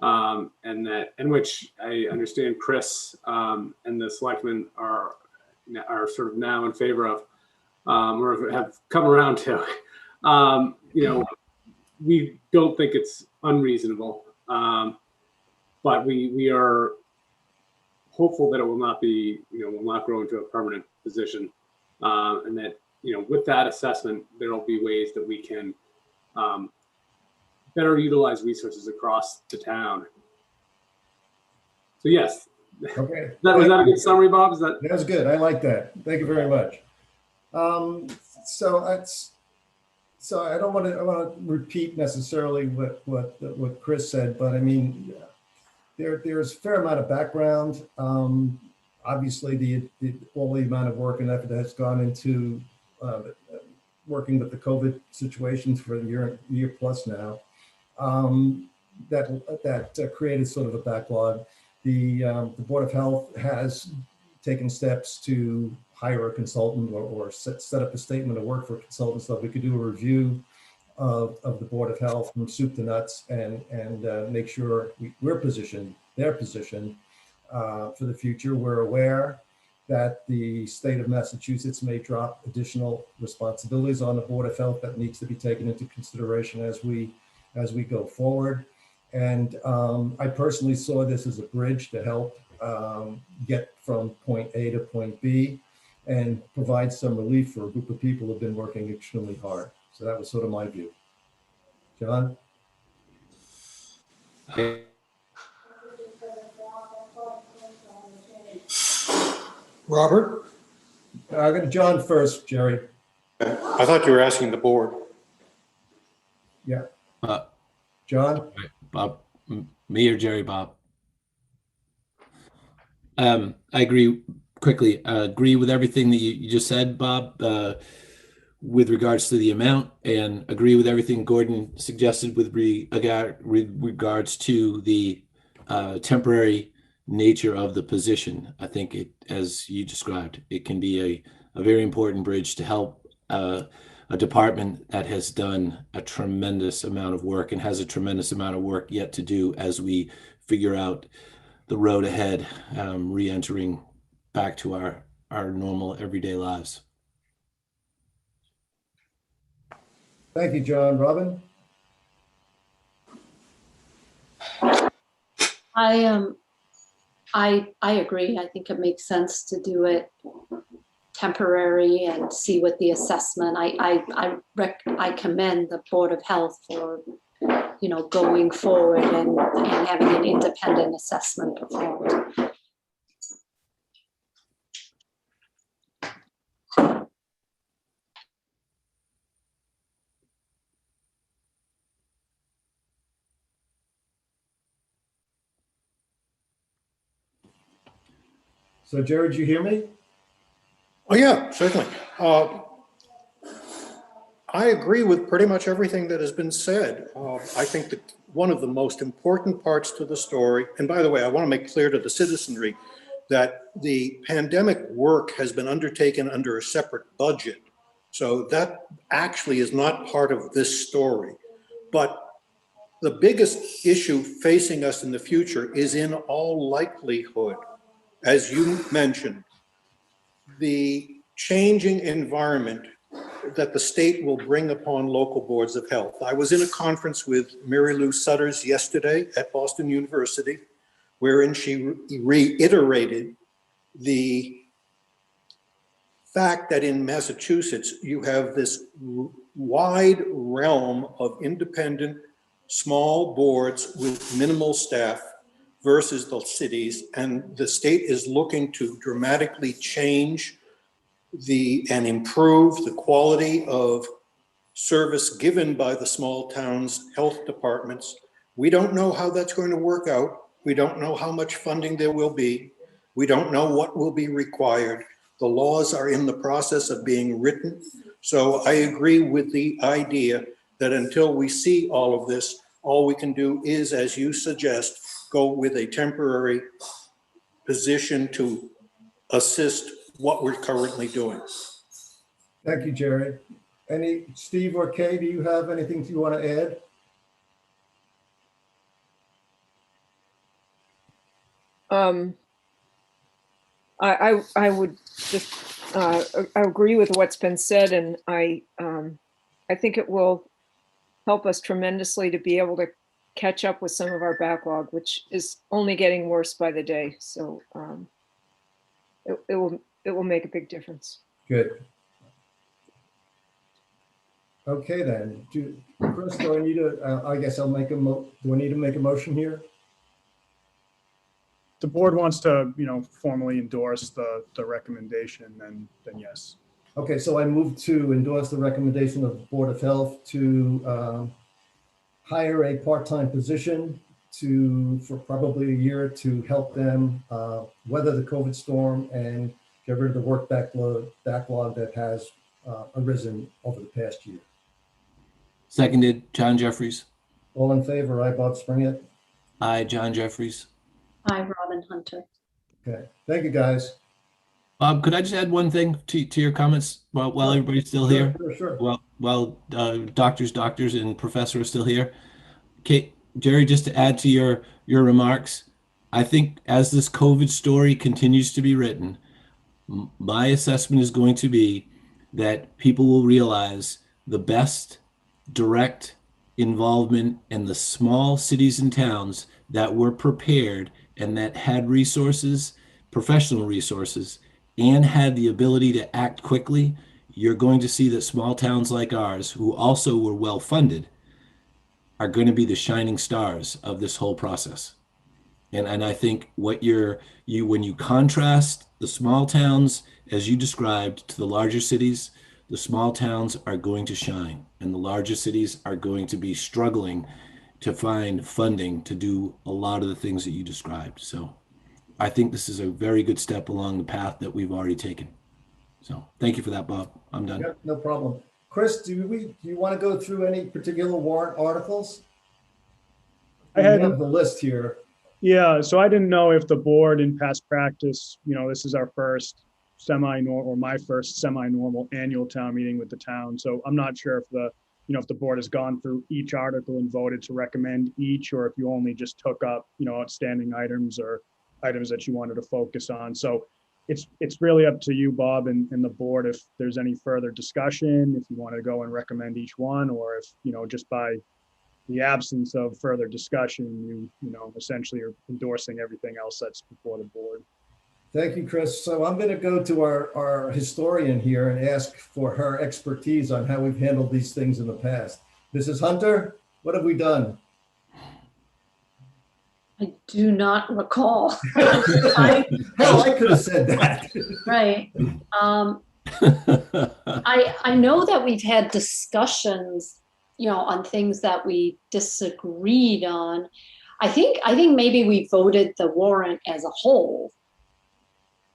and which I understand Chris and the selectmen are sort of now in favor of, or have come around to. We don't think it's unreasonable, but we are hopeful that it will not be, will not grow into a permanent position, and that with that assessment there will be ways that we can better utilize resources across the town. So yes. Okay. Was that a good summary, Bob? That was good. I like that. Thank you very much. So I don't want to repeat necessarily what Chris said, but I mean, there's a fair amount of background. Obviously, all the amount of work and effort that has gone into working with the COVID situations for a year plus now, that created sort of a backlog. The Board of Health has taken steps to hire a consultant or set up a statement of work for consultants so we could do a review of the Board of Health from soup to nuts and make sure they're positioned for the future. We're aware that the state of Massachusetts may drop additional responsibilities on the Board of Health that needs to be taken into consideration as we go forward. And I personally saw this as a bridge to help get from point A to point B and provide some relief for a group of people who have been working extremely hard. So that was sort of my view. John? Robert? I'll go to John first, Jerry. I thought you were asking the board. Yeah. John? Bob, me or Jerry, Bob? I agree quickly. Agree with everything that you just said, Bob, with regards to the amount, and agree with everything Gordon suggested with regards to the temporary nature of the position. I think it, as you described, it can be a very important bridge to help a department that has done a tremendous amount of work and has a tremendous amount of work yet to do as we figure out the road ahead, re-entering back to our normal everyday lives. Thank you, John. Robin? I agree. I think it makes sense to do it temporary and see what the assessment. I commend the Board of Health for going forward and having an independent assessment performed. So, Jared, you hear me? Oh, yeah, certainly. I agree with pretty much everything that has been said. I think that one of the most important parts to the story, and by the way, I want to make clear to the citizenry that the pandemic work has been undertaken under a separate budget. So that actually is not part of this story. But the biggest issue facing us in the future is, in all likelihood, as you mentioned, the changing environment that the state will bring upon local boards of health. I was in a conference with Mary Lou Sutters yesterday at Boston University, wherein she reiterated the fact that in Massachusetts, you have this wide realm of independent small boards with minimal staff versus the cities, and the state is looking to dramatically change and improve the quality of service given by the small towns' health departments. We don't know how that's going to work out. We don't know how much funding there will be. We don't know what will be required. The laws are in the process of being written. So I agree with the idea that until we see all of this, all we can do is, as you suggest, go with a temporary position to assist what we're currently doing. Thank you, Jerry. Steve or Kay, do you have anything you want to add? I would just I agree with what's been said, and I think it will help us tremendously to be able to catch up with some of our backlog, which is only getting worse by the day. So it will make a big difference. Good. Okay, then. Chris, do I need to? I guess I'll make do I need to make a motion here? The board wants to, formally endorse the recommendation, then yes. Okay, so I move to endorse the recommendation of the Board of Health to hire a part-time position for probably a year to help them weather the COVID storm and get rid of the work backlog that has arisen over the past year. Seconded, John Jeffries. All in favor, aye, Bob Springett. Aye, John Jeffries. Hi, Robin Hunter. Okay, thank you, guys. Bob, could I just add one thing to your comments while everybody's still here? Sure. While doctors and professor are still here. Okay, Jerry, just to add to your remarks, I think as this COVID story continues to be written, my assessment is going to be that people will realize the best direct involvement in the small cities and towns that were prepared and that had resources, professional resources, and had the ability to act quickly. You're going to see that small towns like ours, who also were well funded, are going to be the shining stars of this whole process. And I think when you contrast the small towns as you described to the larger cities, the small towns are going to shine and the larger cities are going to be struggling to find funding to do a lot of the things that you described. So I think this is a very good step along the path that we've already taken. So thank you for that, Bob. I'm done. Yeah, no problem. Chris, do you want to go through any particular warrant articles? I have the list here. Yeah, so I didn't know if the board in past practice, this is our first semi-normal, or my first semi-normal annual town meeting with the town. So I'm not sure if the board has gone through each article and voted to recommend each, or if you only just took up, outstanding items or items that you wanted to focus on. So it's really up to you, Bob, and the board, if there's any further discussion, if you want to go and recommend each one, or if, just by the absence of further discussion, you essentially are endorsing everything else that's before the board. Thank you, Chris. So I'm going to go to our historian here and ask for her expertise on how we've handled these things in the past. Mrs. Hunter, what have we done? I do not recall. I could have said that. Right. I know that we've had discussions, on things that we disagreed on. I think maybe we voted the warrant as a whole.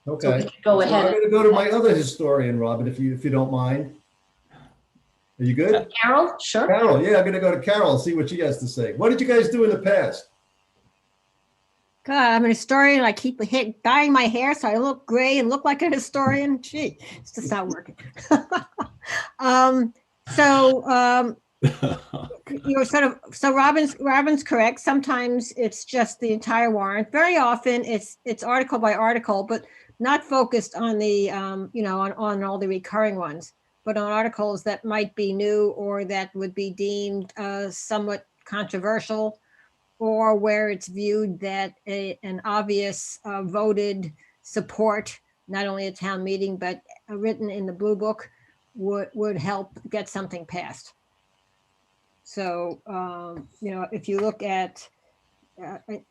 Okay. So go ahead. I'm going to go to my other historian, Robin, if you don't mind. Are you good? Carol, sure. Carol, yeah, I'm gonna go to Carol and see what she has to say. What did you guys do in the past? God, I'm an historian. I keep dyeing my hair so I look gray and look like a historian. Gee, it's just not working. So so Robin's correct. Sometimes it's just the entire warrant. Very often it's article by article, but not focused on the on all the recurring ones, but on articles that might be new or that would be deemed somewhat controversial, or where it's viewed that an obvious voted support, not only at town meeting, but written in the blue book would help get something passed. So, if you look at,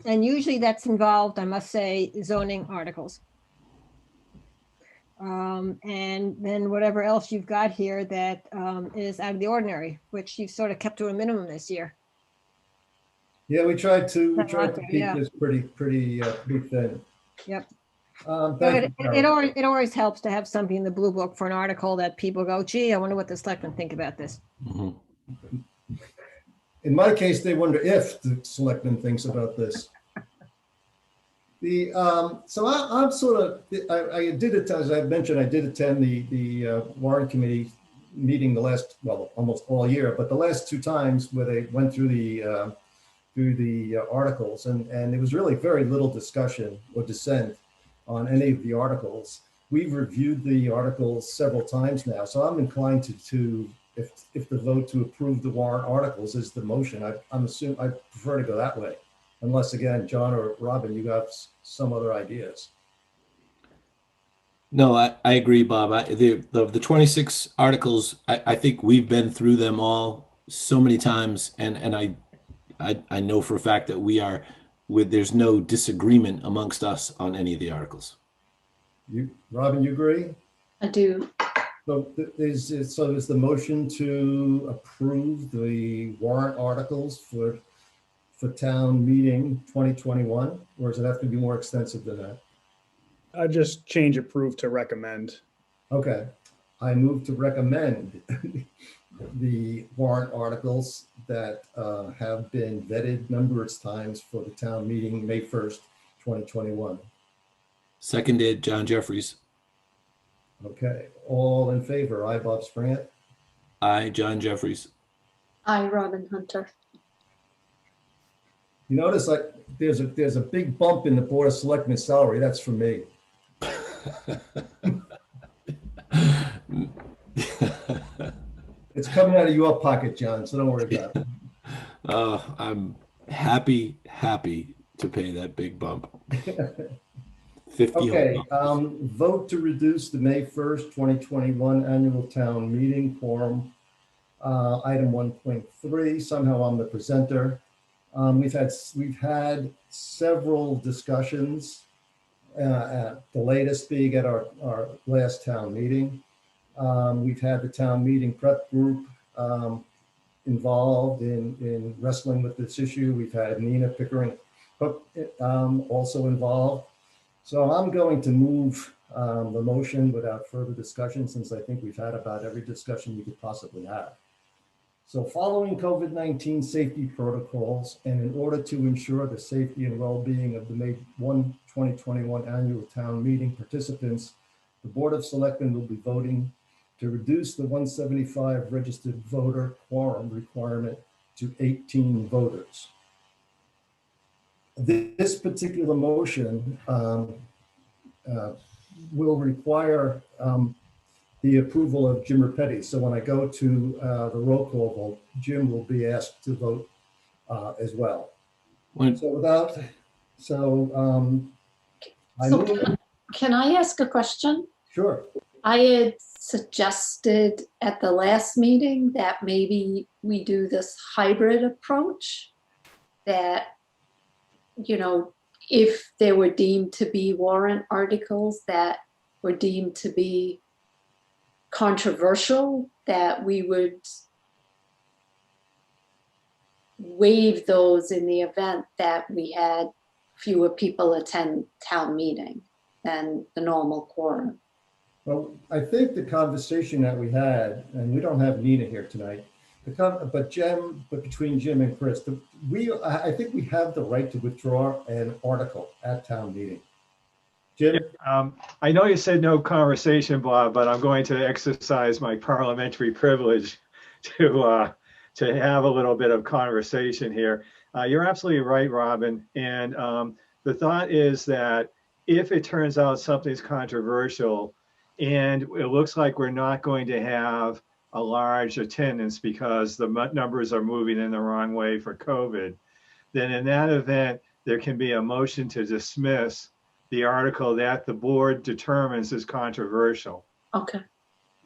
and usually that's involved, I must say, zoning articles. And then whatever else you've got here that is out of the ordinary, which you've sort of kept to a minimum this year. Yeah, we tried to keep Yeah. this pretty thin. Yep. Thank you, Carol. It always helps to have something in the blue book for an article that people go, gee, I wonder what the selectmen think about this. Mhm. In my case, they wonder if the selectman thinks about this. So I'm sort of, I did it, as I mentioned, I did attend the warrant committee meeting the last, well, almost all year, but the last two times where they went through the articles, and there was really very little discussion or dissent on any of the articles. We've reviewed the articles several times now, so I'm inclined to if the vote to approve the warrant articles is the motion, I'm assuming I prefer to go that way, unless again, John or Robin, you have some other ideas. No, I agree, Bob. The 26 articles, I think we've been through them all so many times, and I know for a fact that there's no disagreement amongst us on any of the articles. Robin, you agree? I do. So is the motion to approve the warrant articles for town meeting 2021, or does it have to be more extensive than that? I just change approve to recommend. Okay, I move to recommend the warrant articles that have been vetted numerous times for the town meeting, May 1st, 2021. Seconded, John Jeffries. Okay, all in favor? Aye, Bob Sprant. Aye, John Jeffries. Aye, Robin Hunter. You notice like there's a big bump in the Board of Selectmen salary. That's for me. It's coming out of your pocket, John, so don't worry about it. I'm happy to pay that big bump. 50. Okay, vote to reduce the May 1st, 2021 annual town meeting quorum. Item 1.3, somehow I'm the presenter. We've had several discussions, the latest being at our last town meeting. We've had the town meeting prep group involved in wrestling with this issue. We've had Nina Pickering also involved. So I'm going to move the motion without further discussion, since I think we've had about every discussion we could possibly have. So following COVID-19 safety protocols, and in order to ensure the safety and well-being of the May 1, 2021 annual town meeting participants, the Board of Selectmen will be voting to reduce the 175 registered voter quorum requirement to 18 voters. This particular motion will require the approval of Jim Repetti. So when I go to the roll call vote, Jim will be asked to vote as well. Can I ask a question? Sure. I had suggested at the last meeting that maybe we do this hybrid approach, that, if there were deemed to be warrant articles that were deemed to be controversial, that we would waive those in the event that we had fewer people attend town meeting than the normal quorum. Well, I think the conversation that we had, and we don't have Nina here tonight, but between Jim and Chris, I think we have the right to withdraw an article at town meeting. Jim? I know you said no conversation, Bob, but I'm going to exercise my parliamentary privilege to have a little bit of conversation here. You're absolutely right, Robin. And the thought is that if it turns out something's controversial and it looks like we're not going to have a large attendance because the numbers are moving in the wrong way for COVID, then in that event, there can be a motion to dismiss the article that the board determines is controversial. Okay.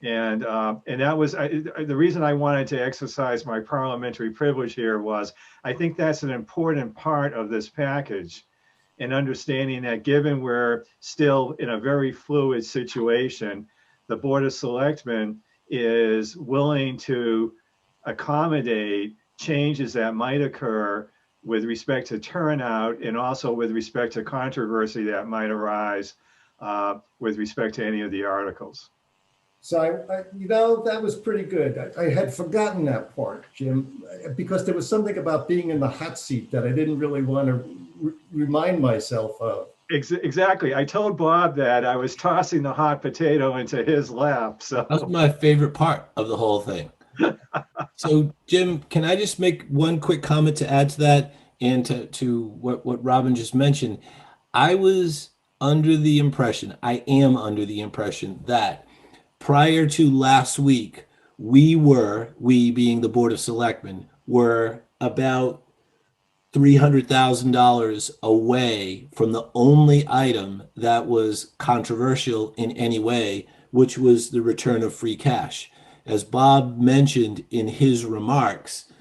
And that was the reason I wanted to exercise my parliamentary privilege here was I think that's an important part of this package, and understanding that given we're still in a very fluid situation, the Board of Selectmen is willing to accommodate changes that might occur with respect to turnout and also with respect to controversy that might arise with respect to any of the articles. So, that was pretty good. I had forgotten that part, Jim, because there was something about being in the hot seat that I didn't really want to remind myself of. Exactly. I told Bob that I was tossing the hot potato into his lap. So that was my favorite part of the whole thing. So, Jim, can I just make one quick comment to add to that and to what Robin just mentioned? I was under the impression, I am under the impression that prior to last week, we being the Board of Selectmen, were about $300,000 away from the only item that was controversial in any way, which was the return of free cash. As Bob mentioned in his remarks,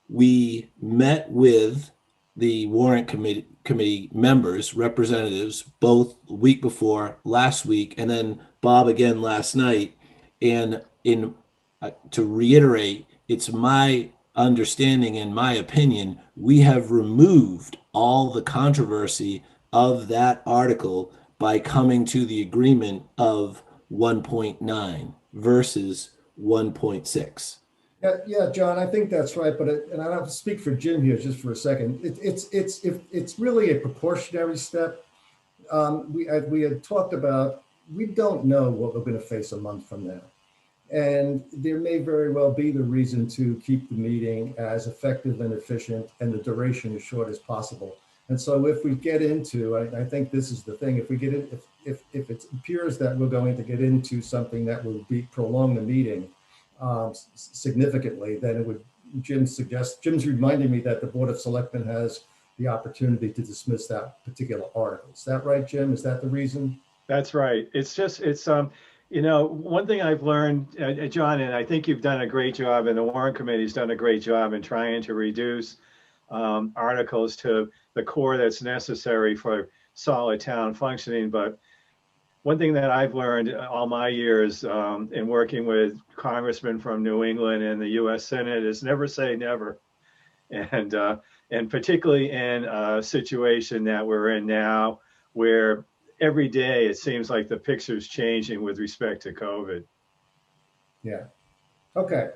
we met with the warrant committee members, representatives, both the week before, last week, and then Bob again last night. And to reiterate, it's my understanding and my opinion, we have removed all the controversy of that article by coming to the agreement of 1.9 versus 1.6. Yeah, John, I think that's right. But and I have to speak for Jim here just for a second. It's really a precautionary step. We had talked about, we don't know what we're going to face a month from now. And there may very well be the reason to keep the meeting as effective and efficient and the duration as short as possible. And so if we get into, I think this is the thing, if we get in, if it appears that we're going to get into something that will prolong the meeting significantly, then it would, Jim's reminding me that the Board of Selectmen has the opportunity to dismiss that particular article. Is that right, Jim? Is that the reason? That's right. It's one thing I've learned, John, and I think you've done a great job, and the Warrant Committee's done a great job in trying to reduce articles to the core that's necessary for solid town functioning. But one thing that I've learned all my years in working with congressmen from New England and the U.S. Senate is never say never. And particularly in a situation that we're in now, where every day it seems like the picture's changing with respect to COVID. Yeah. Okay.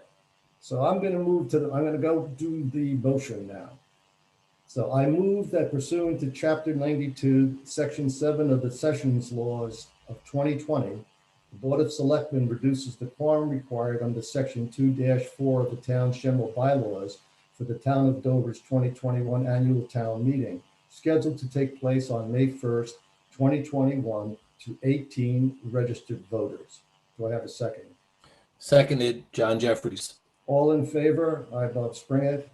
So I'm going to go do the motion now. So I move that pursuant to Chapter 92, Section 7 of the Sessions Laws of 2020, the Board of Selectmen reduces the quorum required under Section 2-4 of the town's general bylaws for the Town of Dover's 2021 annual town meeting, scheduled to take place on May 1st, 2021, to 18 registered voters. Do I have a second? Seconded, John Jeffries. All in favor? Aye, Bob Springett.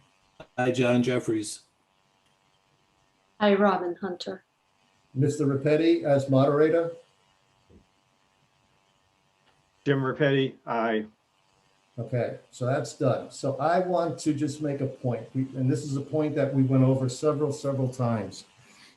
Aye, John Jeffries. Hi, Robin Hunter. Mr. Repetti as moderator. Jim Repetti, aye. Okay, so that's done. So I want to just make a point, and this is a point that we went over several times.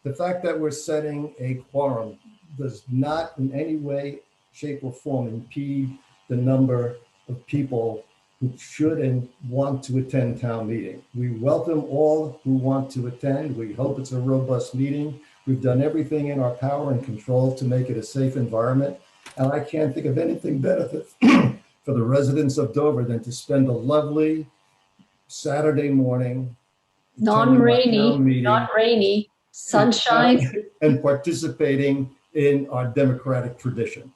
The fact that we're setting a quorum does not in any way, shape, or form impede the number of people who should and want to attend town meeting. We welcome all who want to attend. We hope it's a robust meeting. We've done everything in our power and control to make it a safe environment. And I can't think of anything better for the residents of Dover than to spend a lovely Saturday morning. attending our town meeting not rainy, sunshine. and participating in our democratic tradition.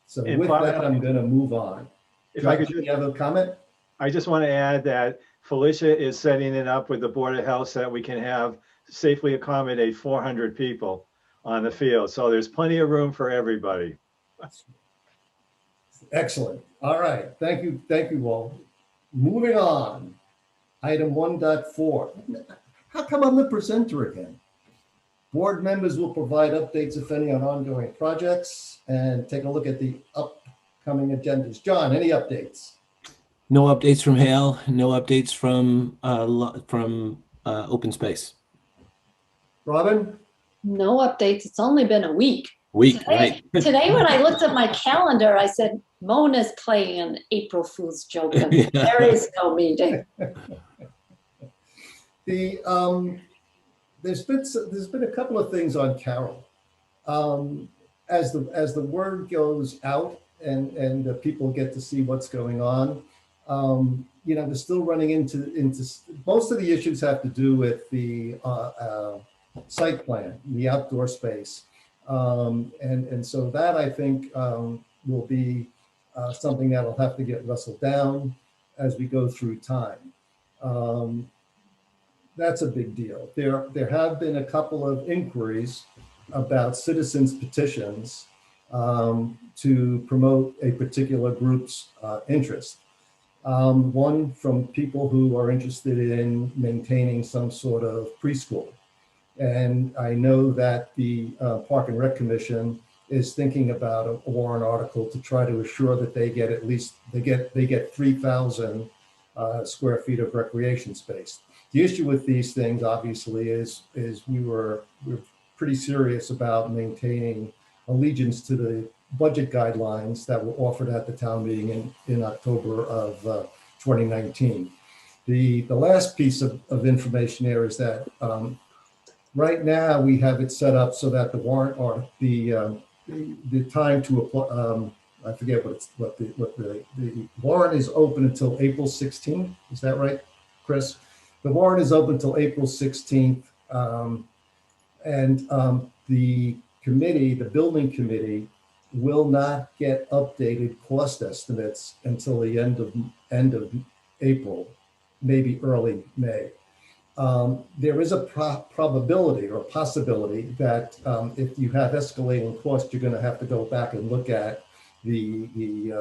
So And with Bob, that, I'm going to move on. If I could Josh, you have a comment? I just want to add that Felicia is setting it up with the Board of Health so that we can have safely accommodate 400 people on the field. So there's plenty of room for everybody. Excellent. All right. Thank you. Thank you all. Moving on. Item 1.4. How come I'm the presenter again? Board members will provide updates, if any, on ongoing projects and take a look at the upcoming agendas. John, any updates? No updates from Hale. No updates from open space. Robin? No updates. It's only been a week. Right. Today, when I looked at my calendar, I said, Mona's playing an April Fool's joke. And Yeah. There is no meeting. There's been a couple of things on Carol. As the word goes out and the people get to see what's going on, they're still running into most of the issues have to do with the site plan, the outdoor space. And so that I think will be something that'll have to get wrestled down as we go through time. That's a big deal. There have been a couple of inquiries about citizens petitions to promote a particular group's interest. One from people who are interested in maintaining some sort of preschool. And I know that the Park and Rec Commission is thinking about a warrant article to try to assure that they get at least, they get 3,000 square feet of recreation space. The issue with these things obviously is we're pretty serious about maintaining allegiance to the budget guidelines that were offered at the town meeting in October of 2019. The last piece of information there is that right now we have it set up so that the warrant or the time to apply, I forget what the warrant is open until April 16th. Is that right, Chris? The warrant is open until April 16th. The committee, the building committee, will not get updated cost estimates until the end of April, maybe early May. There is a probability or possibility that if you have escalating costs, you're going to have to go back and look at the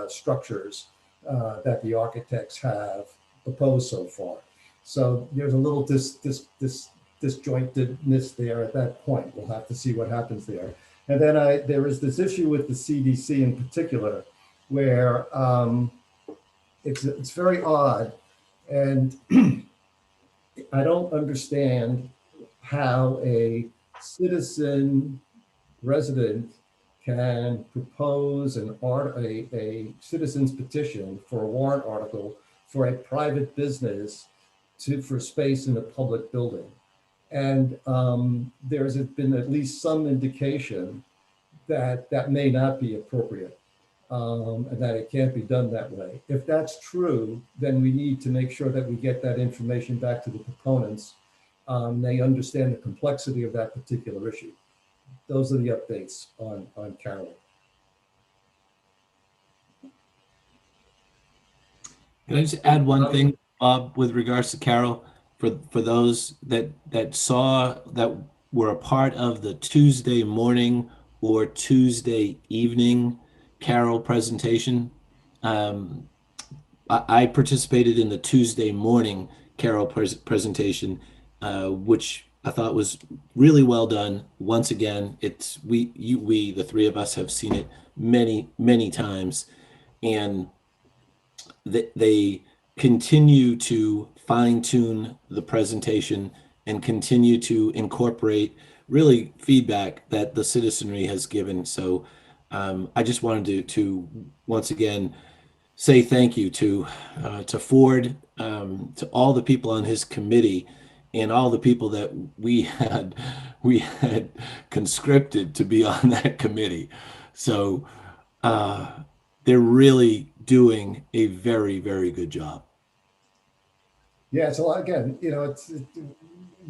structures that the architects have proposed so far. So there's a little disjointedness there at that point. We'll have to see what happens there. And then there is this issue with the CDC in particular, where it's very odd, and I don't understand how a citizen resident can propose a citizen's petition for a warrant article for a private business for space in a public building. And there's been at least some indication that that may not be appropriate and that it can't be done that way. If that's true, then we need to make sure that we get that information back to the proponents. They understand the complexity of that particular issue. Those are the updates on Carol. Can I just add one thing, Bob, with regards to Carol? For those that were a part of the Tuesday morning or Tuesday evening Carol presentation, I participated in the Tuesday morning Carol presentation, which I thought was really well done. Once again, we the three of us have seen it many times, and they continue to fine-tune the presentation and continue to incorporate really feedback that the citizenry has given. So I just wanted to once again say thank you to Ford, to all the people on his committee, and all the people that we had conscripted to be on that committee. So they're really doing a very, very good job. Yeah, it's a lot. Again,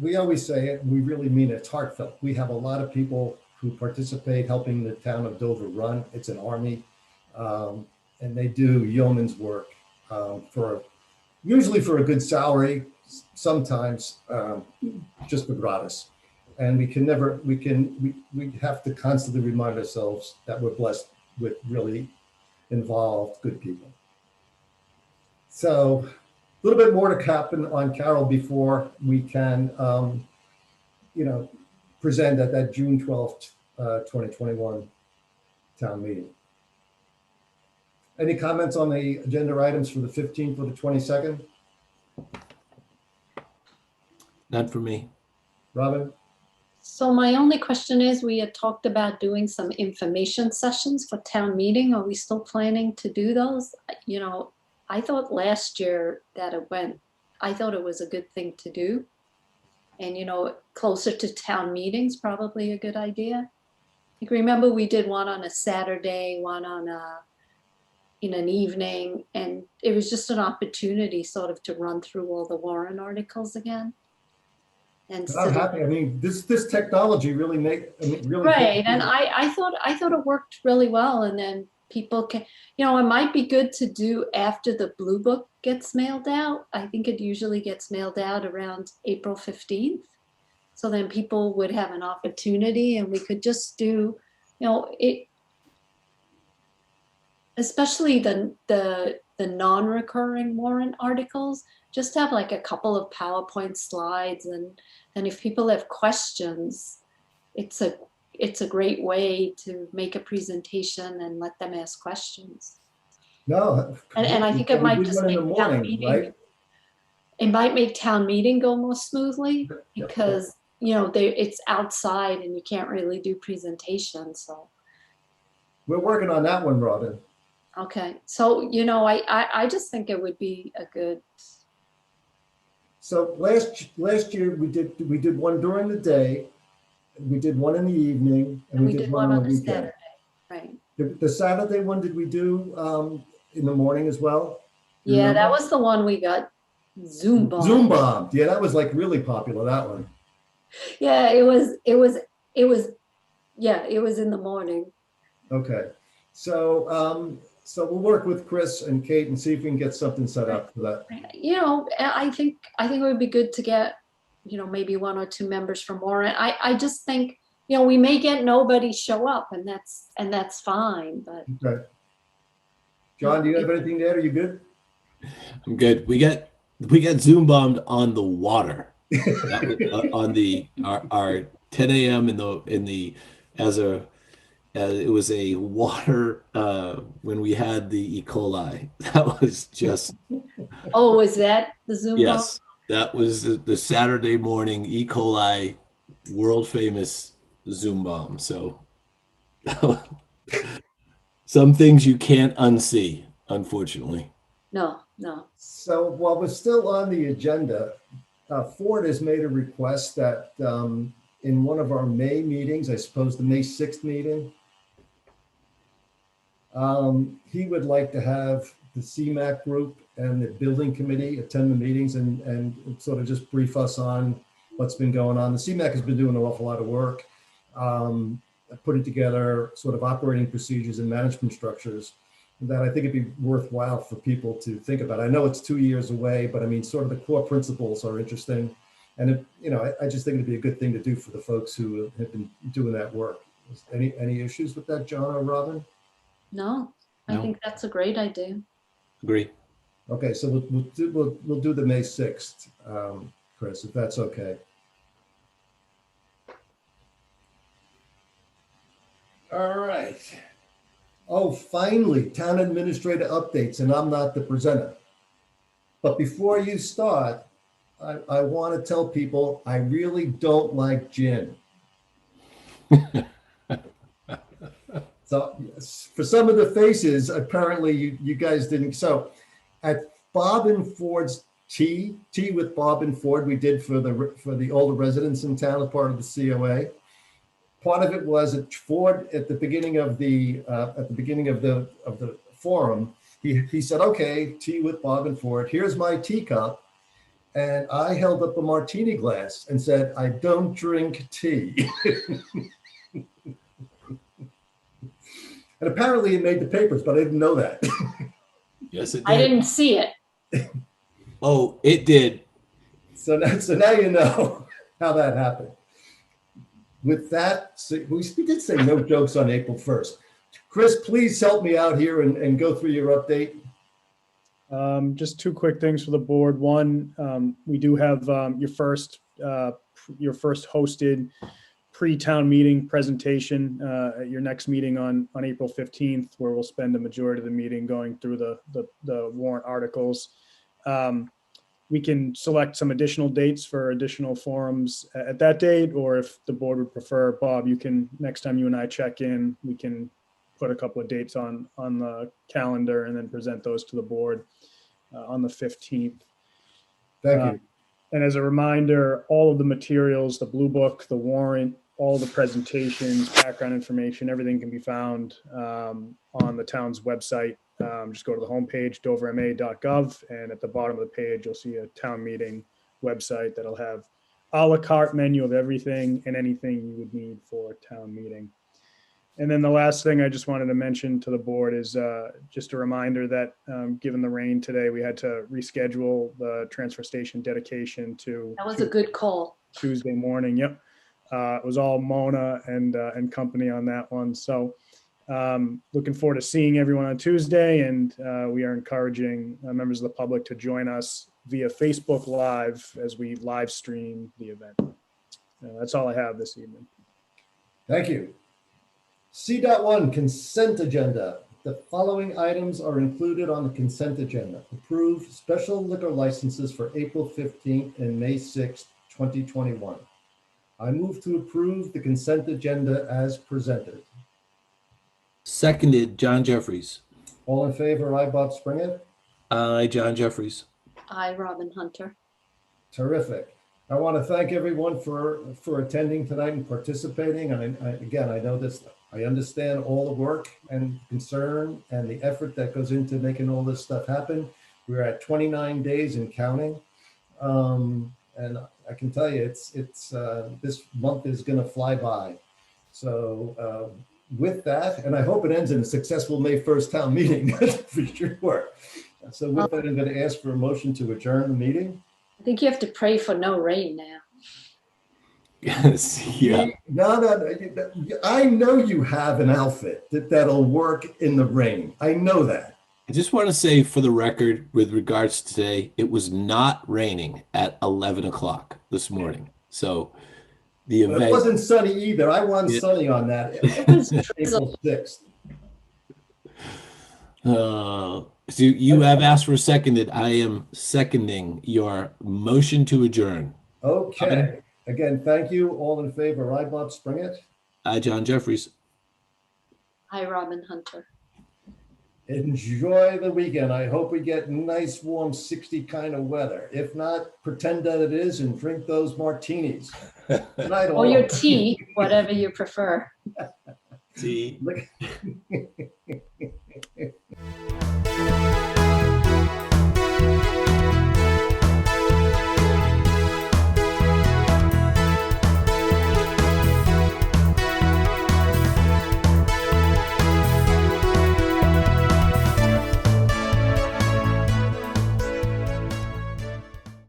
we always say it, we really mean it. It's heartfelt. We have a lot of people who participate helping the town of Dover run. It's an army, and they do yeoman's work usually for a good salary, sometimes just for gratis. And we have to constantly remind ourselves that we're blessed with really involved, good people. So a little bit more to happen on Carol before we can, present at that June 12th, 2021 town meeting. Any comments on the agenda items for the 15th or the 22nd? Not for me. Robin? So my only question is, we had talked about doing some information sessions for town meeting. Are we still planning to do those? I thought last year that I thought it was a good thing to do. And, closer to town meetings, probably a good idea. Like, remember we did one on a Saturday, one on in an evening, and it was just an opportunity sort of to run through all the warrant articles again. And I'm happy. I mean, this technology really right. And I thought it worked really well. And then people can, it might be good to do after the Blue Book gets mailed out. I think it usually gets mailed out around April 15th. So then people would have an opportunity, and we could just do, it, especially the non-recurring warrant articles, just have like a couple of PowerPoint slides, and if people have questions, it's a great way to make a presentation and let them ask questions. No, and I think it might just make town meeting, right? It might make town meeting go more smoothly because it's outside and you can't really do presentations. So we're working on that one, Robin. Okay, so I just think it would be a good. So last year we did one during the day, we did one in the evening, and we did one on the weekend. Saturday, right? The Saturday one, did we do in the morning as well? Yeah, that was the one we got Zoom bombed. Zoom bombed. Yeah, that was like really popular, that one. Yeah, it was. Yeah, it was in the morning. Okay, so we'll work with Chris and Kate and see if we can get something set up for that. I think it would be good to get, maybe one or two members from warrant. I just think, we may get nobody show up, and that's fine. But okay. John, do you have anything to add? Are you good? I'm good. We got Zoom bombed on the water. On our 10 a.m. it was a water when we had the E. coli. That was just. Oh, was that the Zoom? Yes, that was the Saturday morning E. coli world famous Zoom bomb. So some things you can't unsee, unfortunately. No. So while we're still on the agenda, Ford has made a request that in one of our May meetings, I suppose the May 6th meeting, he would like to have the CMAC group and the building committee attend the meetings and sort of just brief us on what's been going on. The CMAC has been doing an awful lot of work, putting together sort of operating procedures and management structures that I think it'd be worthwhile for people to think about. I know it's 2 years away, but I mean, sort of the core principles are interesting. And I just think it'd be a good thing to do for the folks who have been doing that work. Any issues with that, John or Robin? No, I think that's a great idea. Agree. Okay, so we'll do the May 6th, Chris, if that's okay. All right. Oh, finally, town administrator updates, and I'm not the presenter. But before you start, I want to tell people I really don't like gin. So for some of the faces, apparently you guys didn't. So at Bob and Ford's tea with Bob and Ford, we did for the older residents in town as part of the COA. part of it was at Ford at the beginning of the forum. He said, "Okay, tea with Bob and Ford. Here's my teacup." And I held up a martini glass and said, "I don't drink tea." And apparently it made the papers, but I didn't know that. Yes, it did. I didn't see it. Oh, it did. So now you know how that happened. With that, we did say no jokes on April 1st. Chris, please help me out here and go through your update. Just two quick things for the board. One, we do have your first hosted pre-town meeting presentation at your next meeting on April 15th, where we'll spend the majority of the meeting going through the warrant articles. We can select some additional dates for additional forums at that date, or if the board would prefer, Bob, you can, next time you and I check in, we can put a couple of dates on the calendar and then present those to the board on the 15th. Thank you. And as a reminder, all of the materials, the blue book, the warrant, all the presentations, background information, everything can be found on the town's website. Just go to the homepage, doverma.gov, and at the bottom of the page, you'll see a town meeting website that'll have a la carte menu of everything and anything you would need for a town meeting. And then the last thing I just wanted to mention to the board is just a reminder that given the rain today, we had to reschedule the transfer station dedication to That was a good call. Tuesday morning. Yep. It was all Mona and company on that one. So looking forward to seeing everyone on Tuesday. And we are encouraging members of the public to join us via Facebook Live as we live stream the event. That's all I have this evening. Thank you. C.1 consent agenda. The following items are included on the consent agenda. Approve special liquor licenses for April 15th and May 6th, 2021. I move to approve the consent agenda as presented. Seconded, John Jeffries. All in favor, aye, Bob Springett. Aye, John Jeffries. Aye, Robin Hunter. Terrific. I want to thank everyone for attending tonight and participating. And again, I know this, I understand all the work and concern and the effort that goes into making all this stuff happen. We're at 29 days and counting. And I can tell you, it's this month is going to fly by. So with that, and I hope it ends in a successful May 1st town meeting for sure. So with that, I'm going to ask for a motion to adjourn the meeting. I think you have to pray for no rain now. Yes, yeah. No, I know you have an outfit that'll work in the rain. I know that. I just want to say for the record, with regards to today, it was not raining at 11 o'clock this morning. So the event. It wasn't sunny either. I won sunny on that. It was April 6th. So you have asked for a seconded. I am seconding your motion to adjourn. Okay. Again, thank you. All in favor, aye, Bob Springett. Aye, John Jeffries. Aye, Robin Hunter. Enjoy the weekend. I hope we get nice, warm 60 kind of weather. If not, pretend that it is and drink those martinis. Or your tea, whatever you prefer. Tea.